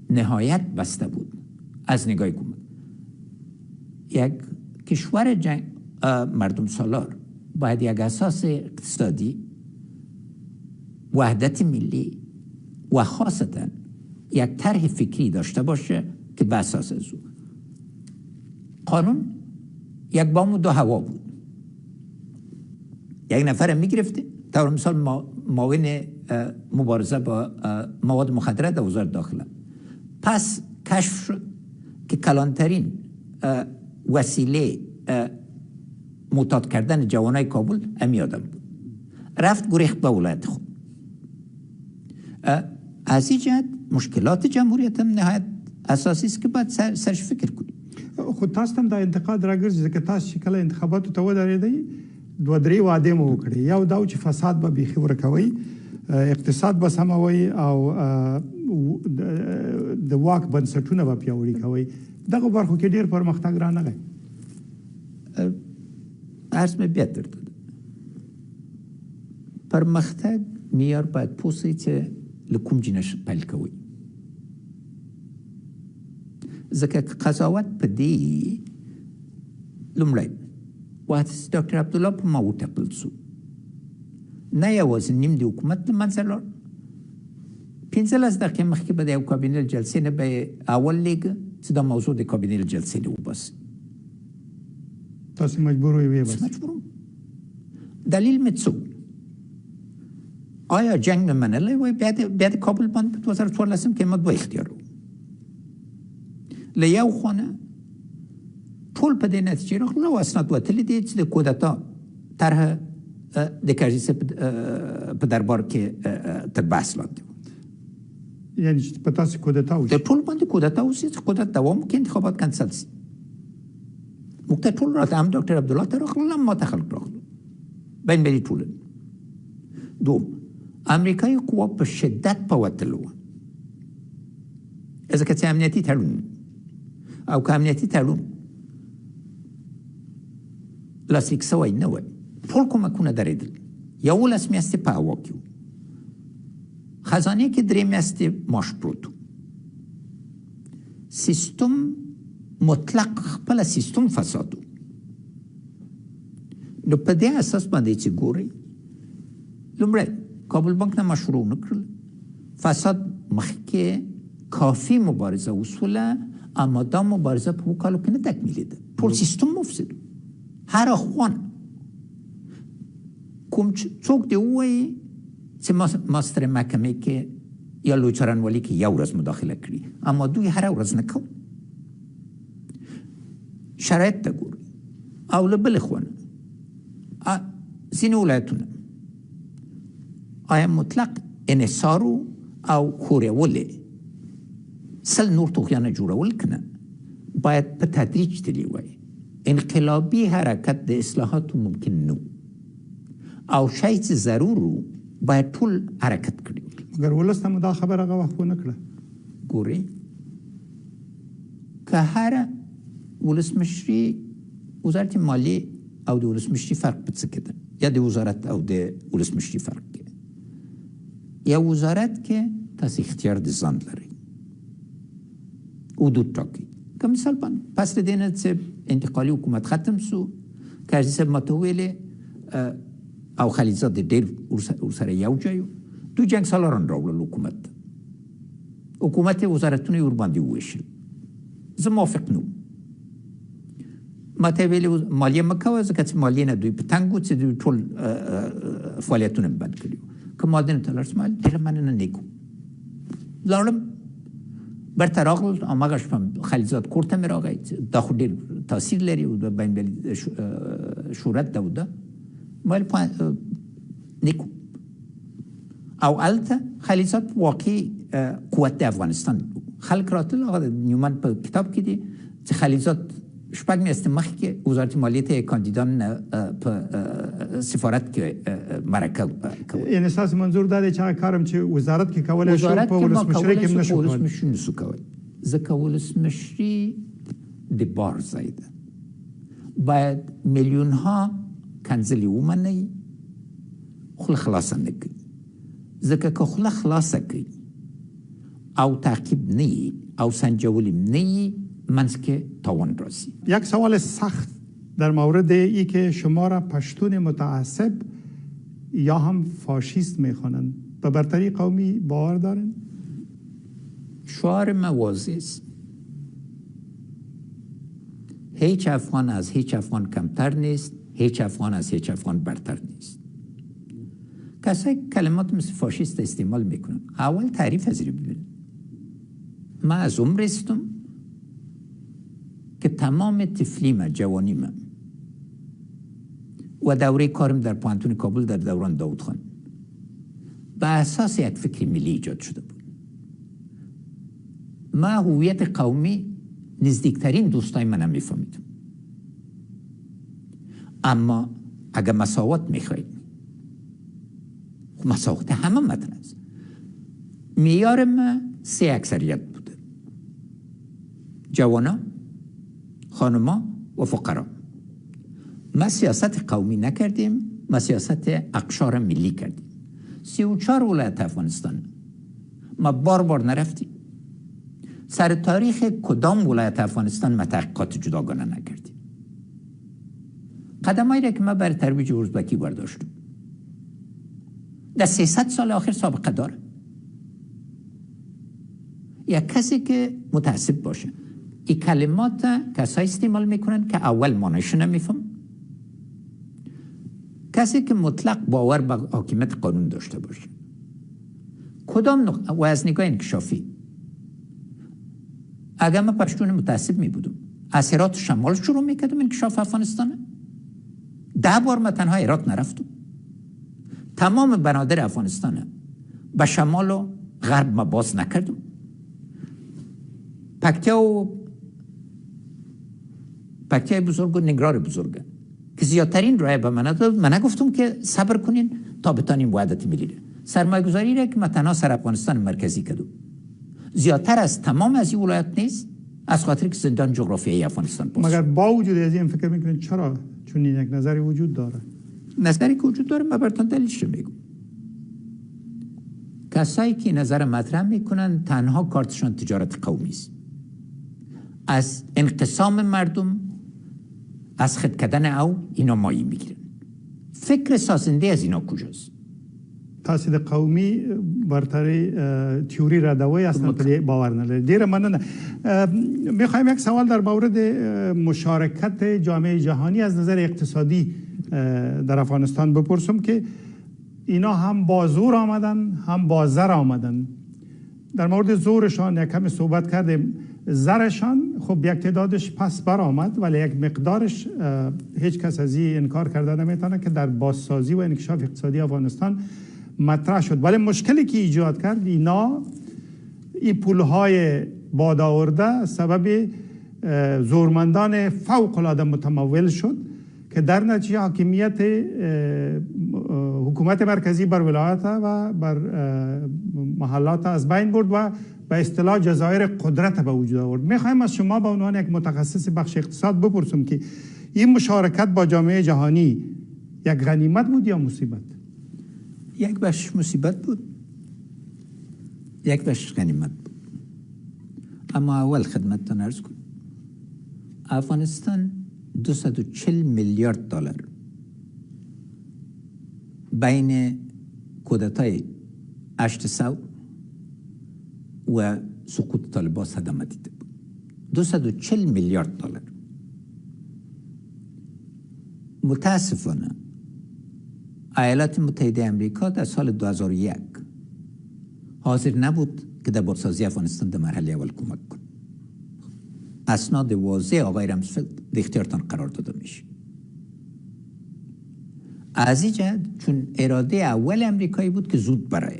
نهایت بسته بود از نگاه حکومت. یک کشور مردم سالار باید یک اساس اقتصادی، وحدت ملی و خاصتا یک طرح فکری داشته باشه که به اساس از او قانون یک بام و دو هوا بود. یک نفر میگرفته طور مثال معاون مبارزه با مواد مخدره در وزارت داخله، پس کشف شد که کلانترین وسیله معتاد کردن جوانای کابل امی آدم بود. رفت گریخت به ولایت خود. از این جهت مشکلات جمهوریت هم نهایت اساسی است که باید سرش فکر کنیم. خود تاسو هم دا انتقاد راګرځي چې تاسو چې کله انتخاباتو ته ودرېدئ 2-3 وعدې مو وکړې. یو دا چې فساد به بیخي ورکوي، اقتصاد به سموي او د واک بنسټونه به پیاوړي کوي. دغه برخو کې ډېر پرمختګ را نغی. عرض مې بیا درته پرمختګ معیار باید پوه چې له کوم جنس پیل کوي. ځکه قضاوت په دې لومړی وخت ډاکټر عبدالله په ما وټاکل شو، نه یوازې نیم د حکومت له منځه لاړ، 15 دقیقې مخکې به د یو کابینې جلسې نه به اول لیږه چې دا موضوع د کابینې جلسې نه وباسي. تاسو مجبور وئ وباسئ. مجبورم. دلیل مې څه؟ آیا جنگ نه منلی وای بیا د کابل باندې په 2014 کې ما دوه اختیار و. له یو خونه ټول په دې نتیجې راغله او اسناد وتلي دي چې د کودتا طرح د کاژیسه په دربار کې تر بحث لاندې و. یعنی چې په تاسو کودتا وشي، د ټول باندې کودتا وشي چې قدرت دوام وکړي، انتخابات کنسل شي. موږ ته ټول راته هم ډاکټر عبدالله ته راغلل، هم ما ته خلک راغلل، بین ملي ټولنې. دوم، امریکایي قوا په شدت په وتلو وه، ځکه چې امنیتي تړون او که امنیتي تړون لاسلیک سوی نه وای، ټول کومکونه درېدل. 11 میاشتې په هوا کې و، خزانه کې 3 میاشتې معاش پروت و. سیستم مطلق خپل سیستم فساد و. نو په دې اساس باندې چې ګوري، لومړی کابل بانک نه مشروع نکړل، فساد مخکې کافی مبارزه وسوله، اما دا مبارزه په وکالو کې نه تکمیلېده، ټول سیستم مفسد. هر اخوان کوم څوک دی وایي چې ماستر محکمې کې یا لوی څارنوالي کې یو ورځ مداخله کړي، اما دوی هر ورځ نه کوي. شرایط ته ګوري. او له بلې خوا ځینې ولایتونه آیا مطلق انحصارو او کورولې 100 نور توغیانه جوړول کنه، باید په تدریج تللی وای. انقلابی حرکت د اصلاحاتو ممکن نو، او شای چې ضرورو باید ټول حرکت کړي. مګر ولس ته مو دا خبره هغه وخت ونه کړه. ګورئ، که هر ولسمشري وزارت مالیې او د ولسمشري فرق په څه کې ده، یا د وزارت او د ولسمشري فرق کې. یا وزارت کې تاسو اختیار د ځان لرئ، حدود ټاکئ. که مثال باندې پس د دې نه چې انتقالي حکومت ختم شو، کاژي صاحب ماته ویلې او خلیلزاد ډېر ورسره یو ځای و، دوی جنګ سالاران راوړل حکومت ته، حکومت وزارتونه یې ورباندې وویشل. زه موافق نه وم. ماته ویلې مالیه مه کوه، ځکه چې مالیې نه دوی په تنګ و چې دوی ټول فعالیتونه مې بند کړي وو. که مادنې ته لاړ شم، ډېره مننه نیکو لاړم، برتراغل آماغش پم خلیزات کورت مراغید دا خود دیر تاثیر لری و بین بلی شورت داوده مال نیکو او التا خلیزات واقعی قوت افغانستان خلق راتل آقا نیومن په کتاب کې دي چې خلیزات شپږ میاشتې مخکې کې وزارت مالیې ته کاندیدان په سفارت کې مرکه کوي. یعنی اساس منظور دا دی چې کارم چې وزارت کې کولای شو په ولسمشری کې نشو کولای. ولسمشری نشو کولای. ځکه ولسمشری د بار ځای ده. باید میلیون ها کنځلې ومني خوله خلاصه نه کوي. ځکه که خوله خلاصه کوي او تعقیب نه او سنجولی نه منځ کې تاوان راځي. یک سوال سخت در مورد ای که شما را پشتون متعصب یا هم فاشیست میخوانند، به برتری قومی باور دارین؟ شعار ما واضح است. هیچ افغان از هیچ افغان کمتر نیست، هیچ افغان از هیچ افغان برتر نیست. کسایی کلمات مثل فاشیست استعمال میکنن اول تعریف از ببینید. من از عمر رسیدم که تمام تفلیم جوانیم و دوره کارم در پوهنتون کابل در دوران داود خان به اساس یک فکر ملی ایجاد شده بود. من هویت قومی نزدیکترین دوستای منم میفهمیدم. اما اگر مساوات میخواید، مساوات همه مطرح است. معیار ما سه اکثریت بوده: جوانا، خانما و فقرا. ما سیاست قومی نکردیم، ما سیاست اقشار ملی کردیم. 34 ولایت افغانستان ما بار نرفتیم. سر تاریخ کدام ولایت افغانستان ما تحقیقات جداگانه نکردیم. قدمایی را که ما برای ترویج ازبکی برداشتیم در 300 سال آخر سابقه داره. یک کسی که متعصب باشه این کلمات کسایی استعمال میکنن که اول مانایشو نمیفهم، کسی که مطلق باور به حاکمیت قانون داشته باشه. کدام و از نگاه انکشافی اگر من پشتون متعصب می بودم از هرات شمال شروع میکردم انکشاف افغانستانه. 10 بار من تنها هرات نرفتم. تمام بنادر افغانستانه به شمال و غرب ما باز نکردم. پکتیای بزرگ و نگرار بزرگ که زیادترین رای به من داد. من نگفتم که صبر کنین تا بتانیم وحدت ملی را. سرمایه گذاری را که من تنها سر افغانستان مرکزی کردم زیادتر از تمام از این ولایت نیست، از خاطر که زندان جغرافیایی افغانستان باشه. مگر با وجود از این فکر میکنین چرا؟ چون یک نظری وجود داره. نظری که وجود داره من براتون دلیلش میگم. کسایی که نظر مطرح میکنن تنها کارتشان تجارت قومی است. از انقسام مردم، از خود کردن او اینا مایی میگیرن. فکر سازنده از اینا کجاست؟ تاسید قومی برتری تیوری ردوی اصلا پلی باور نداره. دیر مننه. میخوایم یک سوال در مورد مشارکت جامعه جهانی از نظر اقتصادی در افغانستان بپرسم که اینا هم با زور آمدن هم با زر آمدن. در مورد زورشان یک کمی صحبت کردیم. زرشان خب یک تعدادش پس بر آمد ولی یک مقدارش هیچ کس از این انکار کرده نمیتونه که در بازسازی و انکشاف اقتصادی افغانستان مطرح شد. ولی مشکلی که ایجاد کرد اینا این پولهای باد آورده سبب زورمندان فوق العاده متمول شد که در نتیجه حاکمیت حکومت مرکزی بر ولایت و بر محلات از بین برد و به اصطلاح جزایر قدرت به وجود آورد. میخوایم از شما به عنوان یک متخصص بخش اقتصاد بپرسم که این مشارکت با جامعه جهانی یک غنیمت بود یا مصیبت؟ یک بخش مصیبت بود، یک بخش غنیمت بود. اما اول خدمتتان عرض کنم افغانستان 240 میلیارد دلار بین کودتای 800 و سقوط طالبان صدمه دیده بود. 240 میلیارد دلار. متاسفانه ایالات متحده امریکا در سال 2001 حاضر نبود که در بازسازی افغانستان در مرحله اول کمک کن. اسناد واضح آقای رامسفلد در اختیارتان قرار داده میشه. از این جهت چون اراده اول امریکایی بود که زود برای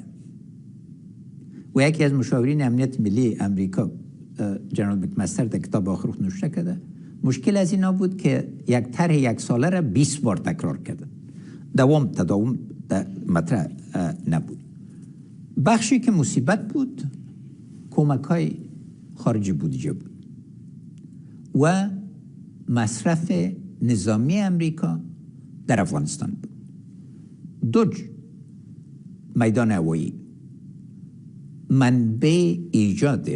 و یکی از مشاورین امنیت ملی امریکا جنرال مکمستر در کتاب آخر خود نوشته کرده، مشکل از اینا بود که یک طرح یک ساله را 20 بار تکرار کردن، تداوم مطرح نبود. بخشی که مصیبت بود کمک های خارجی بودجه بود و مصرف نظامی امریکا در افغانستان بود. میدان هوایی منبع ایجاد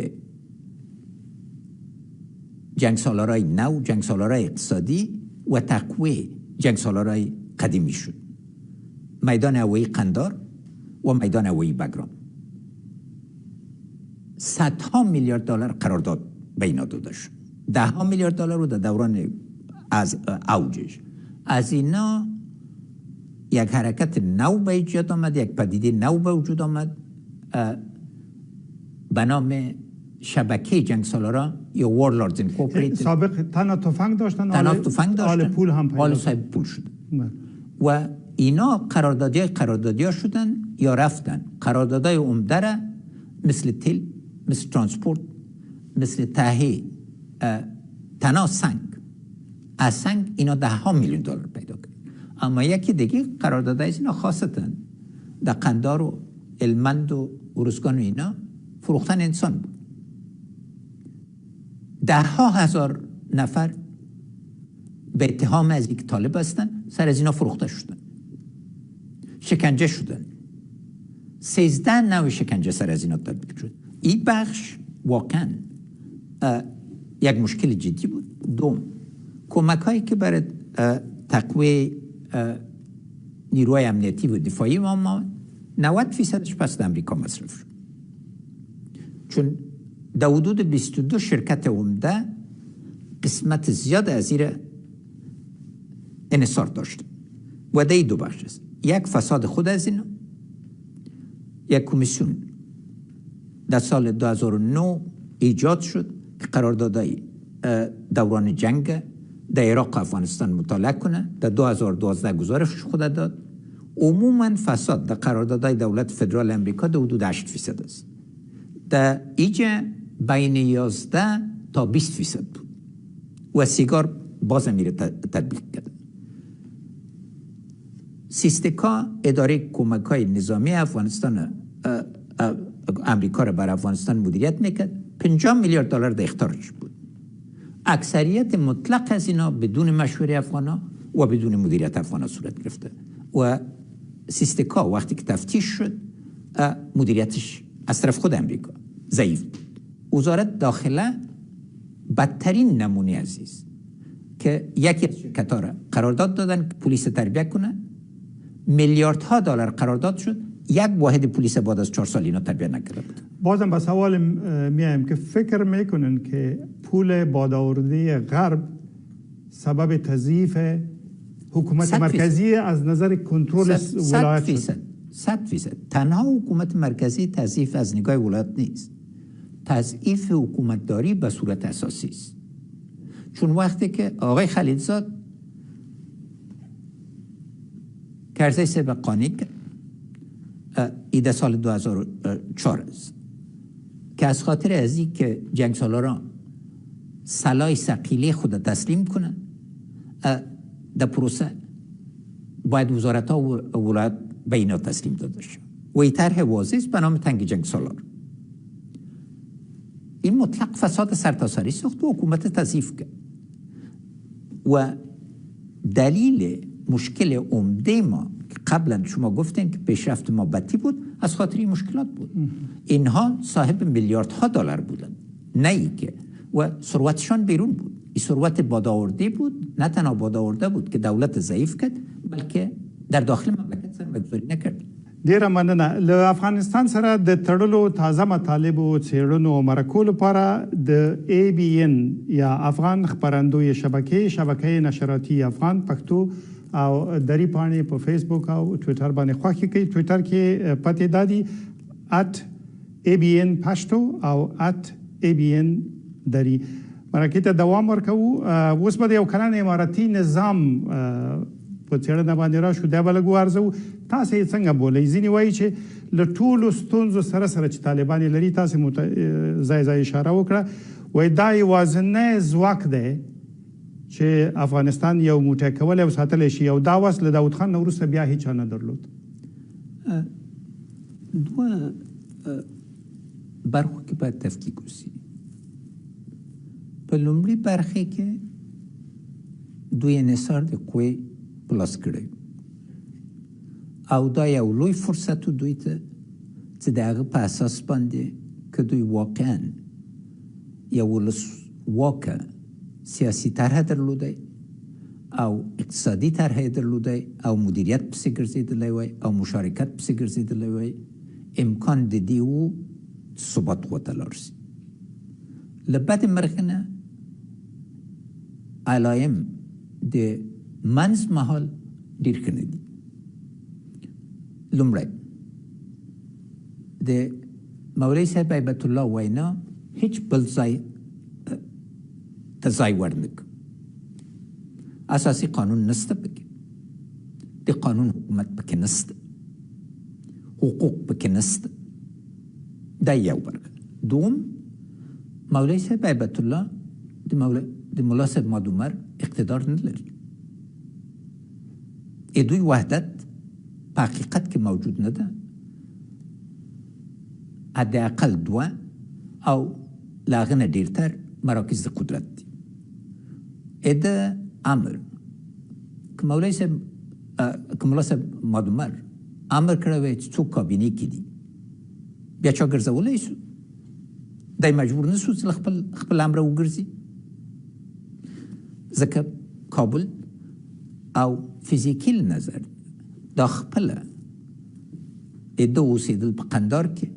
جنگسالارای نو، جنگسالارای اقتصادی و تقویه جنگسالارای قدیمی شد. میدان هوایی قندار و میدان هوایی بگرام صدها میلیارد دلار قرارداد به اینا داده شد. $10 میلیارد رو در دوران از اوجش. از اینا یک حرکت نو به ایجاد آمد، یک پدیده نو به وجود آمد به نام شبکه جنگسالارا یا وارلوردز اینکورپوریتد. سابق تنها تفنگ داشتن، آل پول هم پیدا آل صاحب پول شدن و اینا قراردادی شدن یا رفتن. قراردادهای عمده را مثل تل، مثل ترانسپورت، مثل تهیه تنها سنگ، از سنگ اینا $10 میلیون پیدا کرد. اما یکی دیگه قراردادهای اینا خاصتاً در قندار و هلمند و ارزگان و اینا فروختن انسان بود. 10,000 نفر به اتهام از یک طالب هستن سر از اینا فروخته شدن، شکنجه شدن. 13 نوع شکنجه سر از اینا تطبیق شد. این بخش واقعا یک مشکل جدی بود. دوم، کمک هایی که برای تقویه نیروهای امنیتی و دفاعی ما 90% پس در امریکا مصرف شد، چون در حدود 22 شرکت عمده قسمت زیاد از این انحصار داشت و در دو بخش است. یک فساد خود از اینا، یک کمیسیون در سال 2009 ایجاد شد که قراردادهای دوران جنگ در عراق و افغانستان مطالعه کنه. در 2012 گزارش خود داد. عموما فساد در قراردادهای دولت فدرال امریکا در حدود 8% است. در اینجا بین 11 تا 20% بود و سیگار باز میره تطبیق کرده. سیستکا اداره کمک های نظامی افغانستان امریکا را بر افغانستان مدیریت میکرد. $50 میلیارد در اختیارش بود. اکثریت مطلق از اینا بدون مشوره افغانا و بدون مدیریت افغانا صورت گرفته و سیستکا وقتی که تفتیش شد مدیریتش از طرف خود امریکا ضعیف بود. وزارت داخله بدترین نمونه عزیز که یکی از شرکت‌ها را قرارداد دادن که پلیس تربیه کنه، میلیاردها دلار قرارداد شد، یک واحد پلیس بعد از 4 سال اینا تربیه نکرده بود. بازم به سوال میایم که فکر میکنن که پول بادآورده غرب سبب تضعیف حکومت مرکزی از نظر کنترل ولایت شد؟ 100%. تنها حکومت مرکزی تضعیف از نگاه ولایت نیست، تضعیف حکومتداری به صورت اساسی است. چون وقتی که آقای خلیلزاد کرزی سبق قانی ایده سال 2004 است که از خاطر از این که جنگ سالاران سلاح ثقیله خود تسلیم کنن در پروسه باید وزارت ها و ولایت به اینا تسلیم داده شد و این طرح واضح است به نام تنگ جنگ سالار. این مطلق فساد سرتاسری ساخت و حکومت تضعیف کرد و دلیل مشکل عمده ما که قبلا شما گفتین که پیشرفت ما بدی بود از خاطر این مشکلات بود. اینها صاحب میلیاردها دلار بودن، نه ای که و ثروتشان بیرون بود. این ثروت بادآورده بود، نه تنها بادآورده بود که دولت ضعیف کرد بلکه در داخل مملکت سرمایه‌گذاری نکرد. ډیره مننه. له افغانستان سره د تړلو تازه مطالبو څېړنو او مرکو لپاره د ABN یا افغان خپرندوی شبکې نشراتي افغان پښتو او دری پاڼې په فیسبوک او ټویټر باندې خوښي کوي. ټویټر کې پته دادي ABN پښتو او @ABN دري مرکه ته دوام ورکوو. اوس به یو کلن اماراتي نظام په څېړنه باندې راشو دا به لږ وارزو. تاسو یې څنګه بولئ؟ ځینې وایي چې له ټولو ستونزو سره چې طالبان یې لري، تاسو ځای اشاره وکړه، وایي دا یوازینی ځواک دی چې افغانستان یو موټی کولی او ساتلی شي، او دا وس له داود خان نه وروسته بیا هیچا نه درلود. دوه برخو کې باید تفکیک وشي. په لومړي برخه کې دوی انحصار د قوې په لاس کړی او دا یو لوی فرصت دوی ته چې د هغه په اساس باندې که دوی واقعا یو ولسواکه سیاسي طرح درلودی او اقتصادي طرح درلودی او مدیریت پسې ګرځېدلی وای او مشارکت پسې ګرځېدلی وای، امکان د دې و ثبات خواته لاړ شي. له بد مرغه نه علایم د منځ مهال ډېر ښه نه دي. لومړی د مولوي صاحب هیبت الله وینا هیڅ بل ځای ته ځای ورنکړ. اساسي قانون نشته پکې، د قانون حکومت پکې نشته، حقوق پکې نشته. دا یو برخه. دوم، مولوي صاحب هیبت الله د ملا صاحب مادومر اقتدار نه لري. دوی وحدت په حقیقت کې موجود نه ده. حداقل دوه او له هغه نه ډېرتر مراکز د قدرت دي. د امر که ملا صاحب مادومر امر کړی وی چې څوک کابینې کې دي، بیا چا ګرځولی شو؟ دی مجبور نه شو چې خپل امر وګرځي، ځکه کابل او فیزیکي نظر دا خپله د اوسېدل په قندار کې،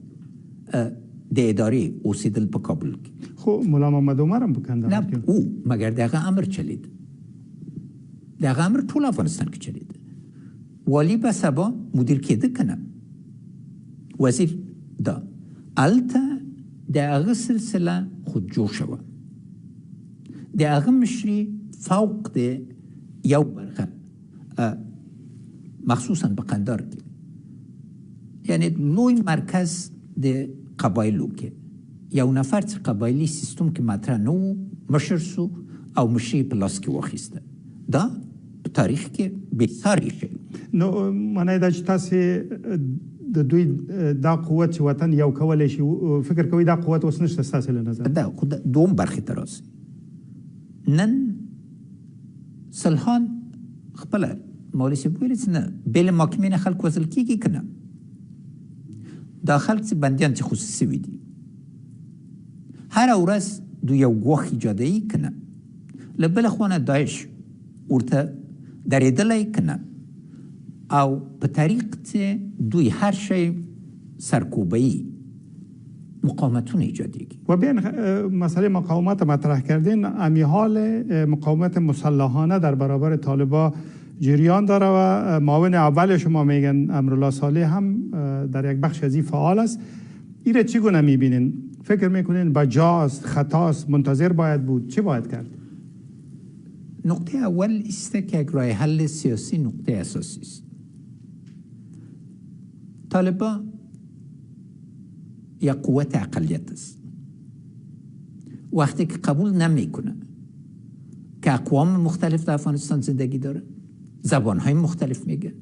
د ادارې اوسېدل په کابل کې. خو ملا محمد عمر هم په کندهار کې او مګر د هغه امر چلید، د هغه امر ټول افغانستان کې چلید. والی به سبا مدیر کېده که نه، وزیر دا هلته د هغه سلسله خود جوړ شوه. د هغه مشري فوق د یو برخه مخصوصا په قندار کې، یعنی لوی مرکز د قبایلو کې یو نفر چې قبایلي سیستم کې مطرح نه و مشر سو او مشري په لاس کې واخیسته. دا په تاریخ کې بېساري شی. نو معنی دا چې تاسې د دوی دا قوت چې وطن یو کولی شي، فکر کوئ دا قوت اوس نشته ستاسې له نظر؟ دا دوم برخې ته راسي. نن سلحان خپله مولوي صاحب ویلي چې نه، بې له محکمې نه خلک وژل کېږي که نه؟ دا خلک چې بندیان چې خصوصي سوي دي، هره ورځ دوی یو ګواښ ایجادوي که نه؟ له بله خوا نه داعش ورته درېدلی که نه؟ او په طریق چې دوی هر شی سرکوبه‌ای مقاومتون ایجادیگی. و بین مسئله مقاومت مطرح کردین، امی حال مقاومت مسلحانه در برابر طالبان جریان داره و معاون اول شما میگن امرالله صالح هم در یک بخش از این فعال است. ایره چگونه میبینین؟ فکر میکنین بجاست، خطاست، منتظر باید بود، چی باید کرد؟ نقطه اول است که یک راه حل سیاسی نقطه اساسی است. طالبان یا قوت اقلیت است. وقتی که قبول نمیکنه که اقوام مختلف در افغانستان زندگی داره، زبانهای مختلف میگه،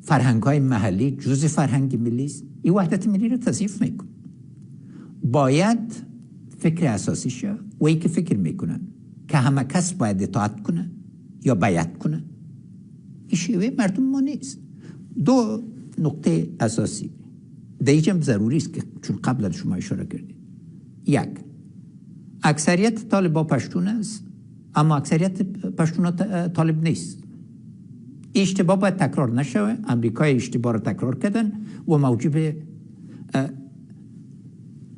فرهنگهای محلی جزء فرهنگ ملی است، این وحدت ملی رو تضعیف میکنه. باید فکر اساسی شه و ای که فکر میکنن که همه کس باید اطاعت کنه یا بیعت کنه، این شیوه مردم ما نیست. دو نقطه اساسی دیجم ضروری است که چون قبل شما اشاره کردید. یک، اکثریت طالبان پشتون است، اما اکثریت پشتون طالب نیست. اشتباه باید تکرار نشوه. امریکای اشتباه رو تکرار کردن و موجب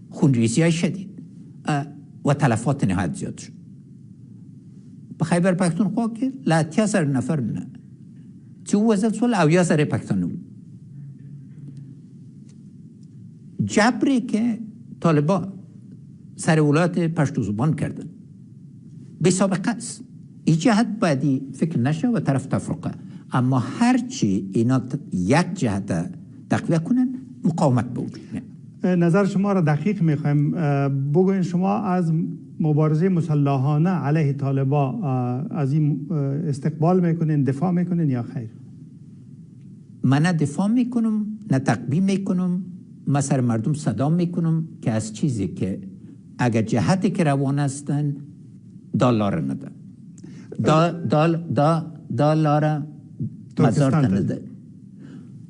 خونریزی های شدید و تلفات نهایت زیاد شد. به خیبر پختونخوا که له 80,000 نفر نه چې ووژل شول، 70,000 پښتانه وو. جبری که طالبان سر ولایت پشتو زبان کردن به سابقه است. این جهت باید فکر نشه و طرف تفرقه، اما هرچی اینا یک جهت تقویه کنن مقاومت به وجود میاد. نظر شما را دقیق میخوایم. بگوین شما از مبارزه مسلحانه علیه طالبان از این استقبال میکنین، دفاع میکنین یا خیر؟ من نه دفاع میکنم نه تقویه میکنم. من سر مردم صدا میکنم که از چیزی که اگر جهتی که روان هستن دا لاره نده، دا لاره مزار نده.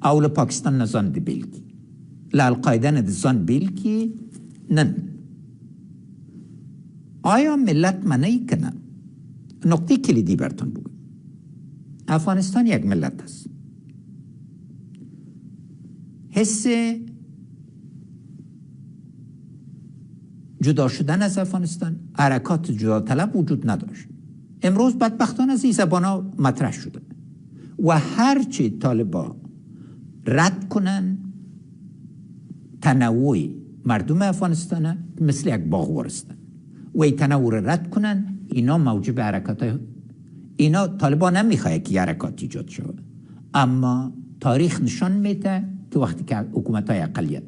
اول پاکستان نزان دی بیلکی لالقایده ند زان بیلکی نن. آیا ملت منعی کنه؟ نقطه کلیدی براتون بگم. افغانستان یک ملت است. حس جدا شدن از افغانستان، حرکات جدا طلب وجود نداشت. امروز بدبختانه از این زبان ها مطرح شده و هرچی طالبا رد کنن تنوع مردم افغانستان مثل یک باغ هستند و این تنوع رد کنن، اینا موجب حرکات اینا طالبان نمیخواد که حرکات ایجاد شود، اما تاریخ نشان میده که وقتی که حکومت های اقلیت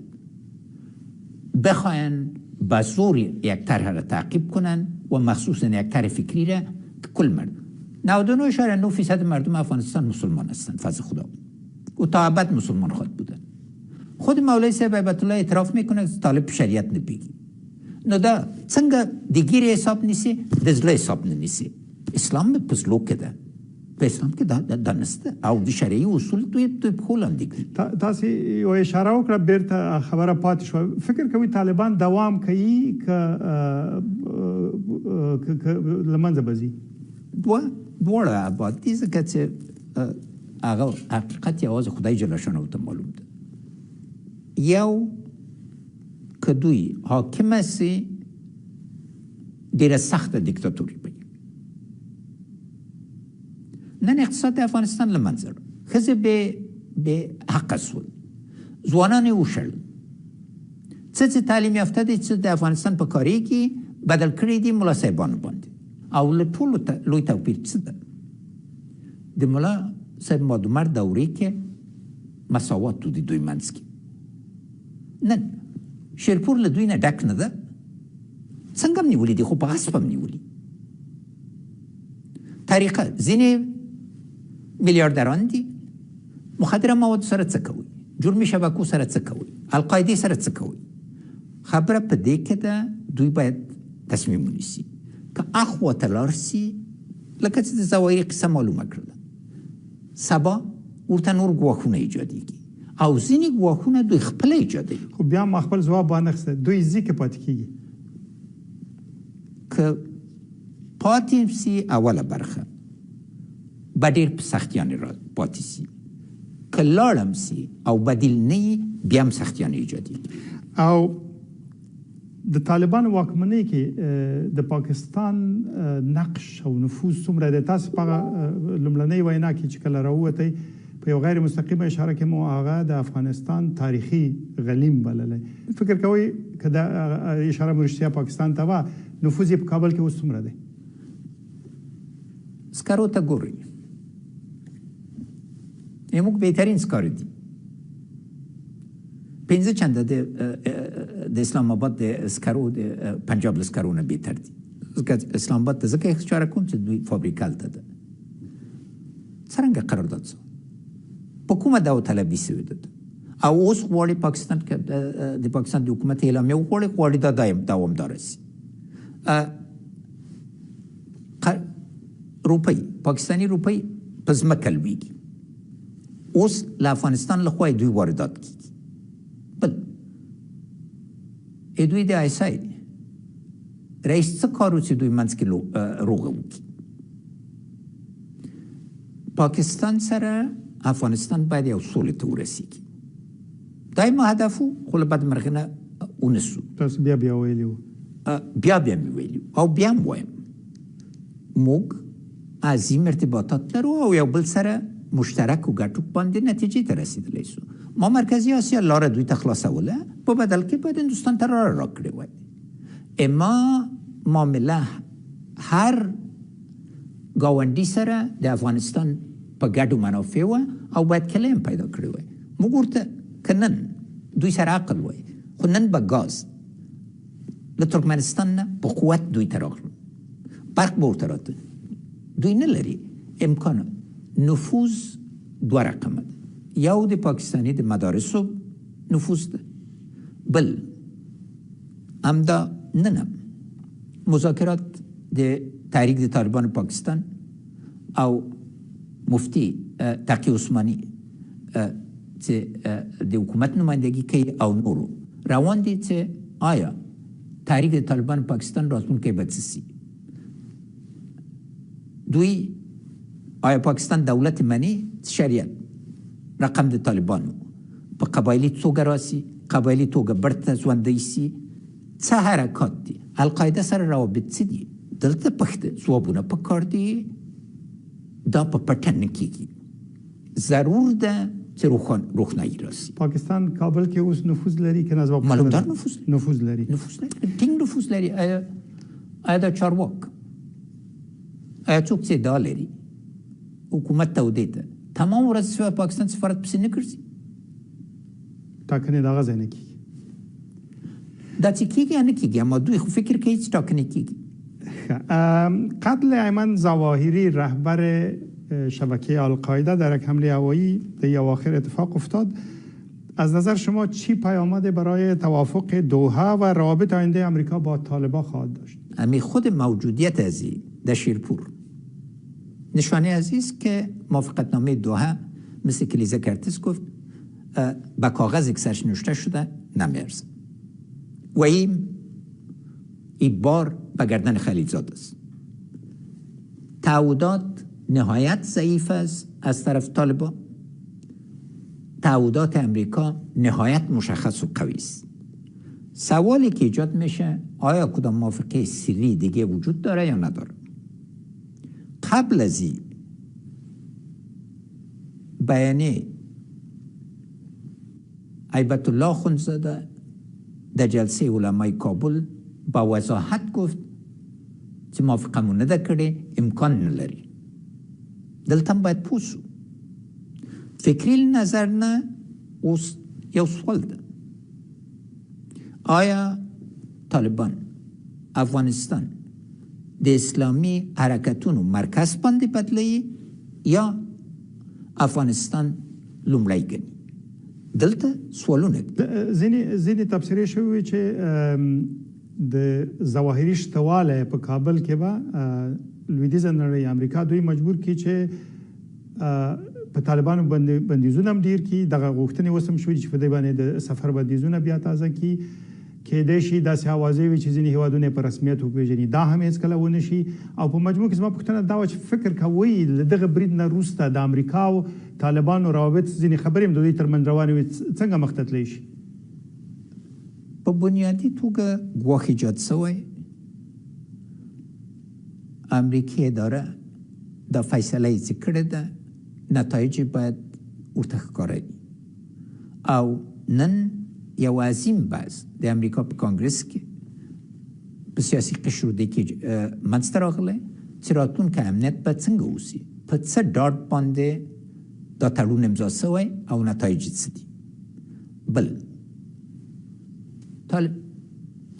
بخواین به زور یک طرح را تعقیب کنن و مخصوصا یک طرح فکری را که کل مردم 99.9% مردم افغانستان مسلمان هستند فضل خدا و تا ابد مسلمان خود بودن. خود مولای صاحب هیبت الله اعتراف میکنه که طالب شریعت نبیگی. نو دا څنګه دیگیر حساب نیسی دزله حساب نیسی. اسلام پسلو کده په اسلام کې دا نسته او د شرعي اصول دوی خولم دي. تاسو یو اشاره وکړه بیرته خبره پاتې شو. فکر کوي طالبان دوام کوي که لمنځه بځي؟ دواړه آباد دي ځکه چې هغه حقیقت یوازې خدای جل شانه ته معلوم ده. یو که دوی حاکم سی ډیره سخته دیکتاتوری بگیم. نن اقتصاد افغانستان لمنځه ښځې به حق سول، ځوانان یې وشړل، څه تعلیم یافته دي چې د افغانستان په کاري کې بدل کړي دي ملا صاحبانو باندې. او له ټولو لوی توپیر څه ده؟ د ملا صاحب مادومر دورې کې مساوات تو د دوی منځ کې. نن شیرپور له دوی نه ډک نه ده، څنګه هم نیولي دي خو په غصب هم نیولي. طریقه ځینې میلیاردران دي، مخدره مواد سره څه کوي، جرمي شبکو سره څه کوي، القاعده سره څه کوي. خبره په دې کې ده دوی باید تصمیم ونیسي که اخوا ته لاړ سي، لکه چې د ظواهري قصه معلومه کړله، سبا ورته نور ګواښونه ایجادېږي او ځینې ګواښونه دوی خپله ایجادوي. خو بیا ما خپل ځواب وانخیسته، دوی ځي که پاتې کېږي؟ که پاتې سي اوله برخه به ډېر په سختیانې را پاتې سي، که لاړم سي او بدیل نه وي بیا هم سختیانې ایجادېږي. او د طالبانو واکمنۍ کې د پاکستان نقش او نفوذ څومره دی؟ تاسو په لومړنۍ وینا کې چې کله راووتی په یو غیر مستقیمه اشاره کې مو هغه د افغانستان تاریخي غلیم بللی. فکر کوئ که دا اشاره مو رښتیا پاکستان ته وه، نفوذ یې په کابل کې اوس څومره دی؟ سکرو ته ګورئ، موږ بهترین سکاره دي. 15 چنده د اسلام آباد د سکرو د پنجاب له سکرو نه بهتر دي. اسلام آباد ته ځکه اشاره کوم چې دوی فابریکه هلته ده. څرنګه قرارداد شو؟ په کومه داوطلبي سوې ده؟ او اوس غواړي پاکستان کې د پاکستان د حکومت اعلامیه غواړي دا دوامداره شي. روپۍ پاکستاني روپۍ په ځمکه لویږي. اوس له افغانستان له خوا دوی واردات کیږي. بل دوی د آیسای رئیس څه کار و چې دوی منځ کې روغه وکړي. پاکستان سره افغانستان باید یو سولې ته ورسیږي. دا یې هدف و، خو له بدمرغۍ نه ونسو. تاسو بیا ویلي وو. بیا مې ویلي او بیا هم وایم، موږ عظیم ارتباطات لرو او یو بل سره مشترک و ګټو باندې نتیجې ته رسیدلی سو. ما مرکزی آسیا لاره دوی ته خلاصوله، په بدل کې باید هندوستان ته را کړې وای. اما معامله هر ګاونډي سره د افغانستان په ګډو منافع وه او باید کلیم پیدا کړی وای. موږ ورته که نن دوی سره عقل وای، خو نن به ګاز له ترکمنستان نه په قوت دوی ته راغلل، برق به ورته راته. دوی نه لري امکان. نفوذ دوه رقمه ده، یو د پاکستانی د مدارسو نفوذ ده، بل همدا نن مذاکرات د تحریک د طالبان پاکستان او مفتی تقی عثمانی چې د حکومت نمایندګي کوي او نورو روان دي چې آیا تحریک د طالبان پاکستان راتلونکی به څه سي. دوی آیا پاکستان دولت منی شریعت رقم د طالبانو په قبایلي توګه راسي، قبایلي توګه برته ژوندی سي، څه حرکات دي، القاعده سره روابط څه دي. دلته پخته ځوابونه په کار دي. دا په پټه نه کېږي. ضرور ده چې روښنایي راسي. پاکستان کابل کې اوس نفوذ لري که نه؟ معلومدار نفوذ لري. ټینګ نفوذ لري. آیا دا چارواک آیا څوک چې ادعا لري حکومت ته ودې ته تمام ورځ پاکستان سفارت پسې نه ګرځي؟ ټاکنې د هغه ځای نه کېږي. دا چې کېږي یا نه کېږي، اما دوی خو فکر کوي چې ټاکنې کېږي. قتل ایمن ظواهری رهبر شبکه القاعده در یک حمله هوایی در اواخر اتفاق افتاد. از نظر شما چی پیامد برای توافق دوحه و روابط آینده امریکا با طالبان خواهد داشت؟ امی خود موجودیت ازی در شیرپور نشانه ازیست که موافقتنامه دوحه مثل که لیزا کرتس گفت به کاغذ اکثرش نوشته شده نمیارزه و این بار به گردن خلیلزاد است. تعهدات نهایت ضعیف است از طرف طالبان، تعهدات امریکا نهایت مشخص و قوی است. سوالی که ایجاد میشه آیا کدام موافقه سری دیگه وجود داره یا نداره؟ قبل از این بیانیه هیبت الله خونزاده در جلسه علمای کابل با وضاحت گفت چې موافقه مو نه ده کړې، امکان نه لري. دلته هم باید پوه شو. فکري نظر نه اوس یو سوال ده، آیا طالبان افغانستان د اسلامي حرکتونو مرکز باندې بدلوي یا افغانستان لومړی ګڼي؟ دلته سوالونه دي. ځینې تبصرې شوې چې د ظواهري شتواله په کابل کې به لویدیځه نړۍ امریکا دوی مجبور کی چې په طالبانو بندیزونه هم ډیر کی. دغه غوښتنې وسم شوې چې په دې باندې د سفر بندیزونه بیا تازه کی کېدای شي داسې اوازې وي چې ځینې هیوادونه په رسمیت وپېژني. دا هم هېڅکله ونه شي. او په مجموع کې زما پوښتنه دا وه چې فکر کوئ له دغه برید نه وروسته د امریکا او طالبانو روابط ځینې خبرې هم د دوی ترمنځ روانې وي، څنګه مخ ته تللی شي؟ په بنیادي توګه ګواښ ایجاد شوی. امریکي اداره دا فیصله یې چې کړې ده نتایج باید ورته ښکاره وي. او نن یو عظیم بحث د امریکا په کانګرس کې په سیاسي قشرودې کې منځته راغلی چې راتلونکی امنیت به څنګه اوسي، په څه ډاډ باندې دا تړون امضا شوی او نتایج څه دي. بل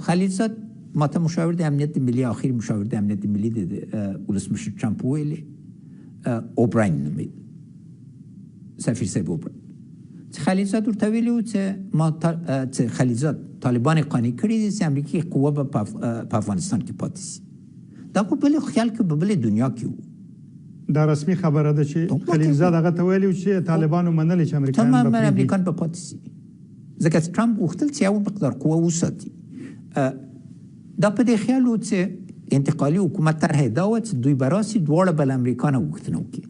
خلیلزاد ماته مشاور د امنیت ملی، آخري مشاور د امنیت ملی د ولسمشر ټرمپ ویلي، اوبراین نومېد، سفیر صاحب اوبراین، چې خلیلزاد ورته ویلي و چې خلیلزاد طالبان قانع کړي دي چې امریکایي قوه به په افغانستان کې پاتې شي. دا په بل خیال کې په بل دنیا کې و. دا رسمي خبره ده چې خلیلزاد هغه ته ویلي و چې طالبانو منلي چې امریکایان به پاتې شي. ځکه چې ټرمپ غوښتل چې یو مقدار قوه وساتي. دا په دې خیال و چې انتقالي حکومت طرح دا وه چې دوی به راسي دواړه به له امریکا نه غوښتنه وکړي.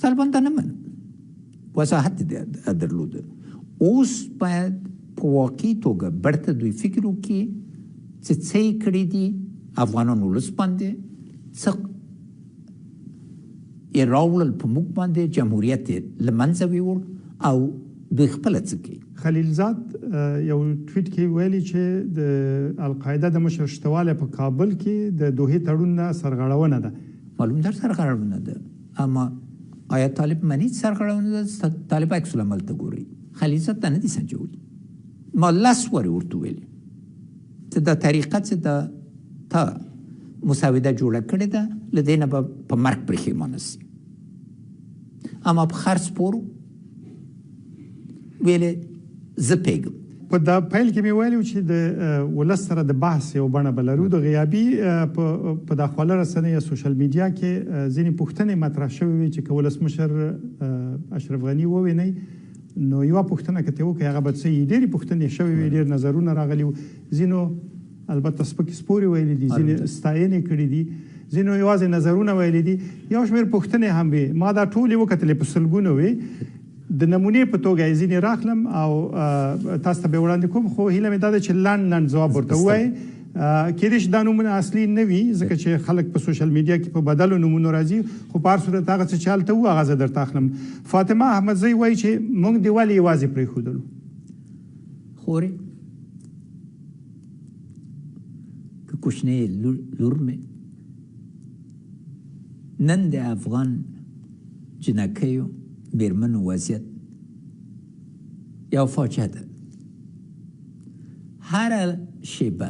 طالبان دا نه منل، وضاحت درلوده. اوس باید په واقعي توګه برته دوی فکر وکړي چې څه یې کړي دي افغانان ولس باندې، څه یې راوړل په موږ باندې، جمهوریت یې له منځه ویوړ او دوی خپله څه کوي. خلیلزاد یو ټویټ کې ویلي چې د القاعده د مشر شتواله په کابل کې د دوحې تړون نه سرغړونه ده. معلوم در سرغړونه ده، اما آیا طالب منی سرغړونه ده؟ طالب عکس العمل ته ګوري، خلیلزاد ته نه دي سنجولي. ما 10 ورې ورته ویلي چې دا طریقه چې دا تا مساوده جوړه کړې ده، له دې نه به په مرګ پښیمانه سي. اما په خر سپورو ویلې زه پوهېږم. په دا پیل کې مې ویلي چې د ولس سره د بحث یو بڼه به لرو. د غیابي په دا خواله رسنۍ یا سوشل میډیا کې ځینې پوښتنې مطرح شوې وې چې که ولسمشر اشرف غني ووینئ نو یوه پوښتنه که ترې وکړئ هغه به څه وي. ډېرې پوښتنې شوې وې، ډېر نظرونه راغلي وو. ځینو البته سپکې سپورې ویلي دي، ځینې ستاینې کړي دي، ځینو یوازې نظرونه ویلي دي، یو شمېر پوښتنې هم وې. ما دا ټولې وکتلې، په سلګونو وې. د نمونې په توګه یې ځینې راخلم او تاسو ته به وړاندې کوم، خو هیله مې دا ده چې لنډ ځواب ورته ووایئ. کېدای شي دا نومونه اصلي نه وي ځکه چې خلک په سوشل میډیا کې په بدلو نومونو راځي، خو په هر صورت هغه څه چې هلته وو هغه زه درته اخلم. فاطمه احمدزی وایي چې موږ دې ولې یوازې پرېښودلو؟ خورې که کوچنۍ لور مې نن د افغان جنکیو میرمنو وضعیت یو فاجعه ده. هر شیبه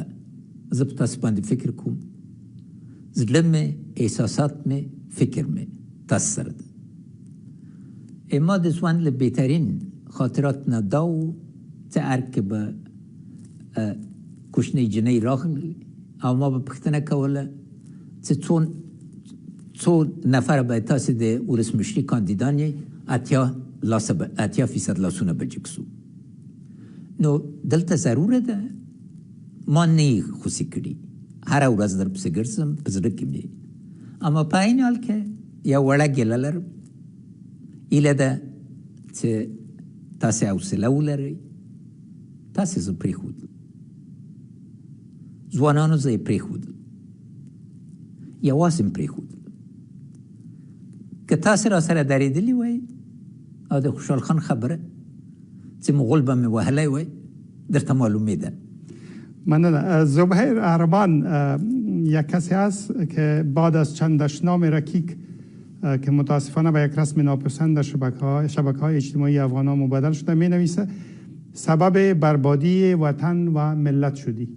زه په تاسو باندې فکر کوم، زړه مې، احساسات مې، فکر مې تاسو سره ده. ما د ژوند له بهترین خاطرات نه دا و چې هر کې به کوچنۍ جنۍ راغلې او ما به پوښتنه کوله چې څو نفره به تاسو د ولسمشري کاندیدان یې، 80% لاسونه به جګ سو. نو دلته ضروره ده ما نه خوشي کړي، هر ورځ در پسې ګرځم، په زړه کې مې. اما په عین حال کې یو وړه ګیله لرم، ایله ده چې تاسې حوصله ولرئ. تاسې زه پرېښودل، ځوانانو زه یې پرېښودل، یوازې م پرېښودل. که تاسې را سره درېدلي وای او د خوشحال خان خبره چې مغول به مې وهلی وای درته معلومېده. مننه. زبیر اهرمان یک کسی است که بعد از چند دشنام رکیک که متاسفانه به یک رسم ناپسند در شبکه‌های اجتماعی افغان ها مبادل شده می نویسه سبب بربادی وطن و ملت شدی.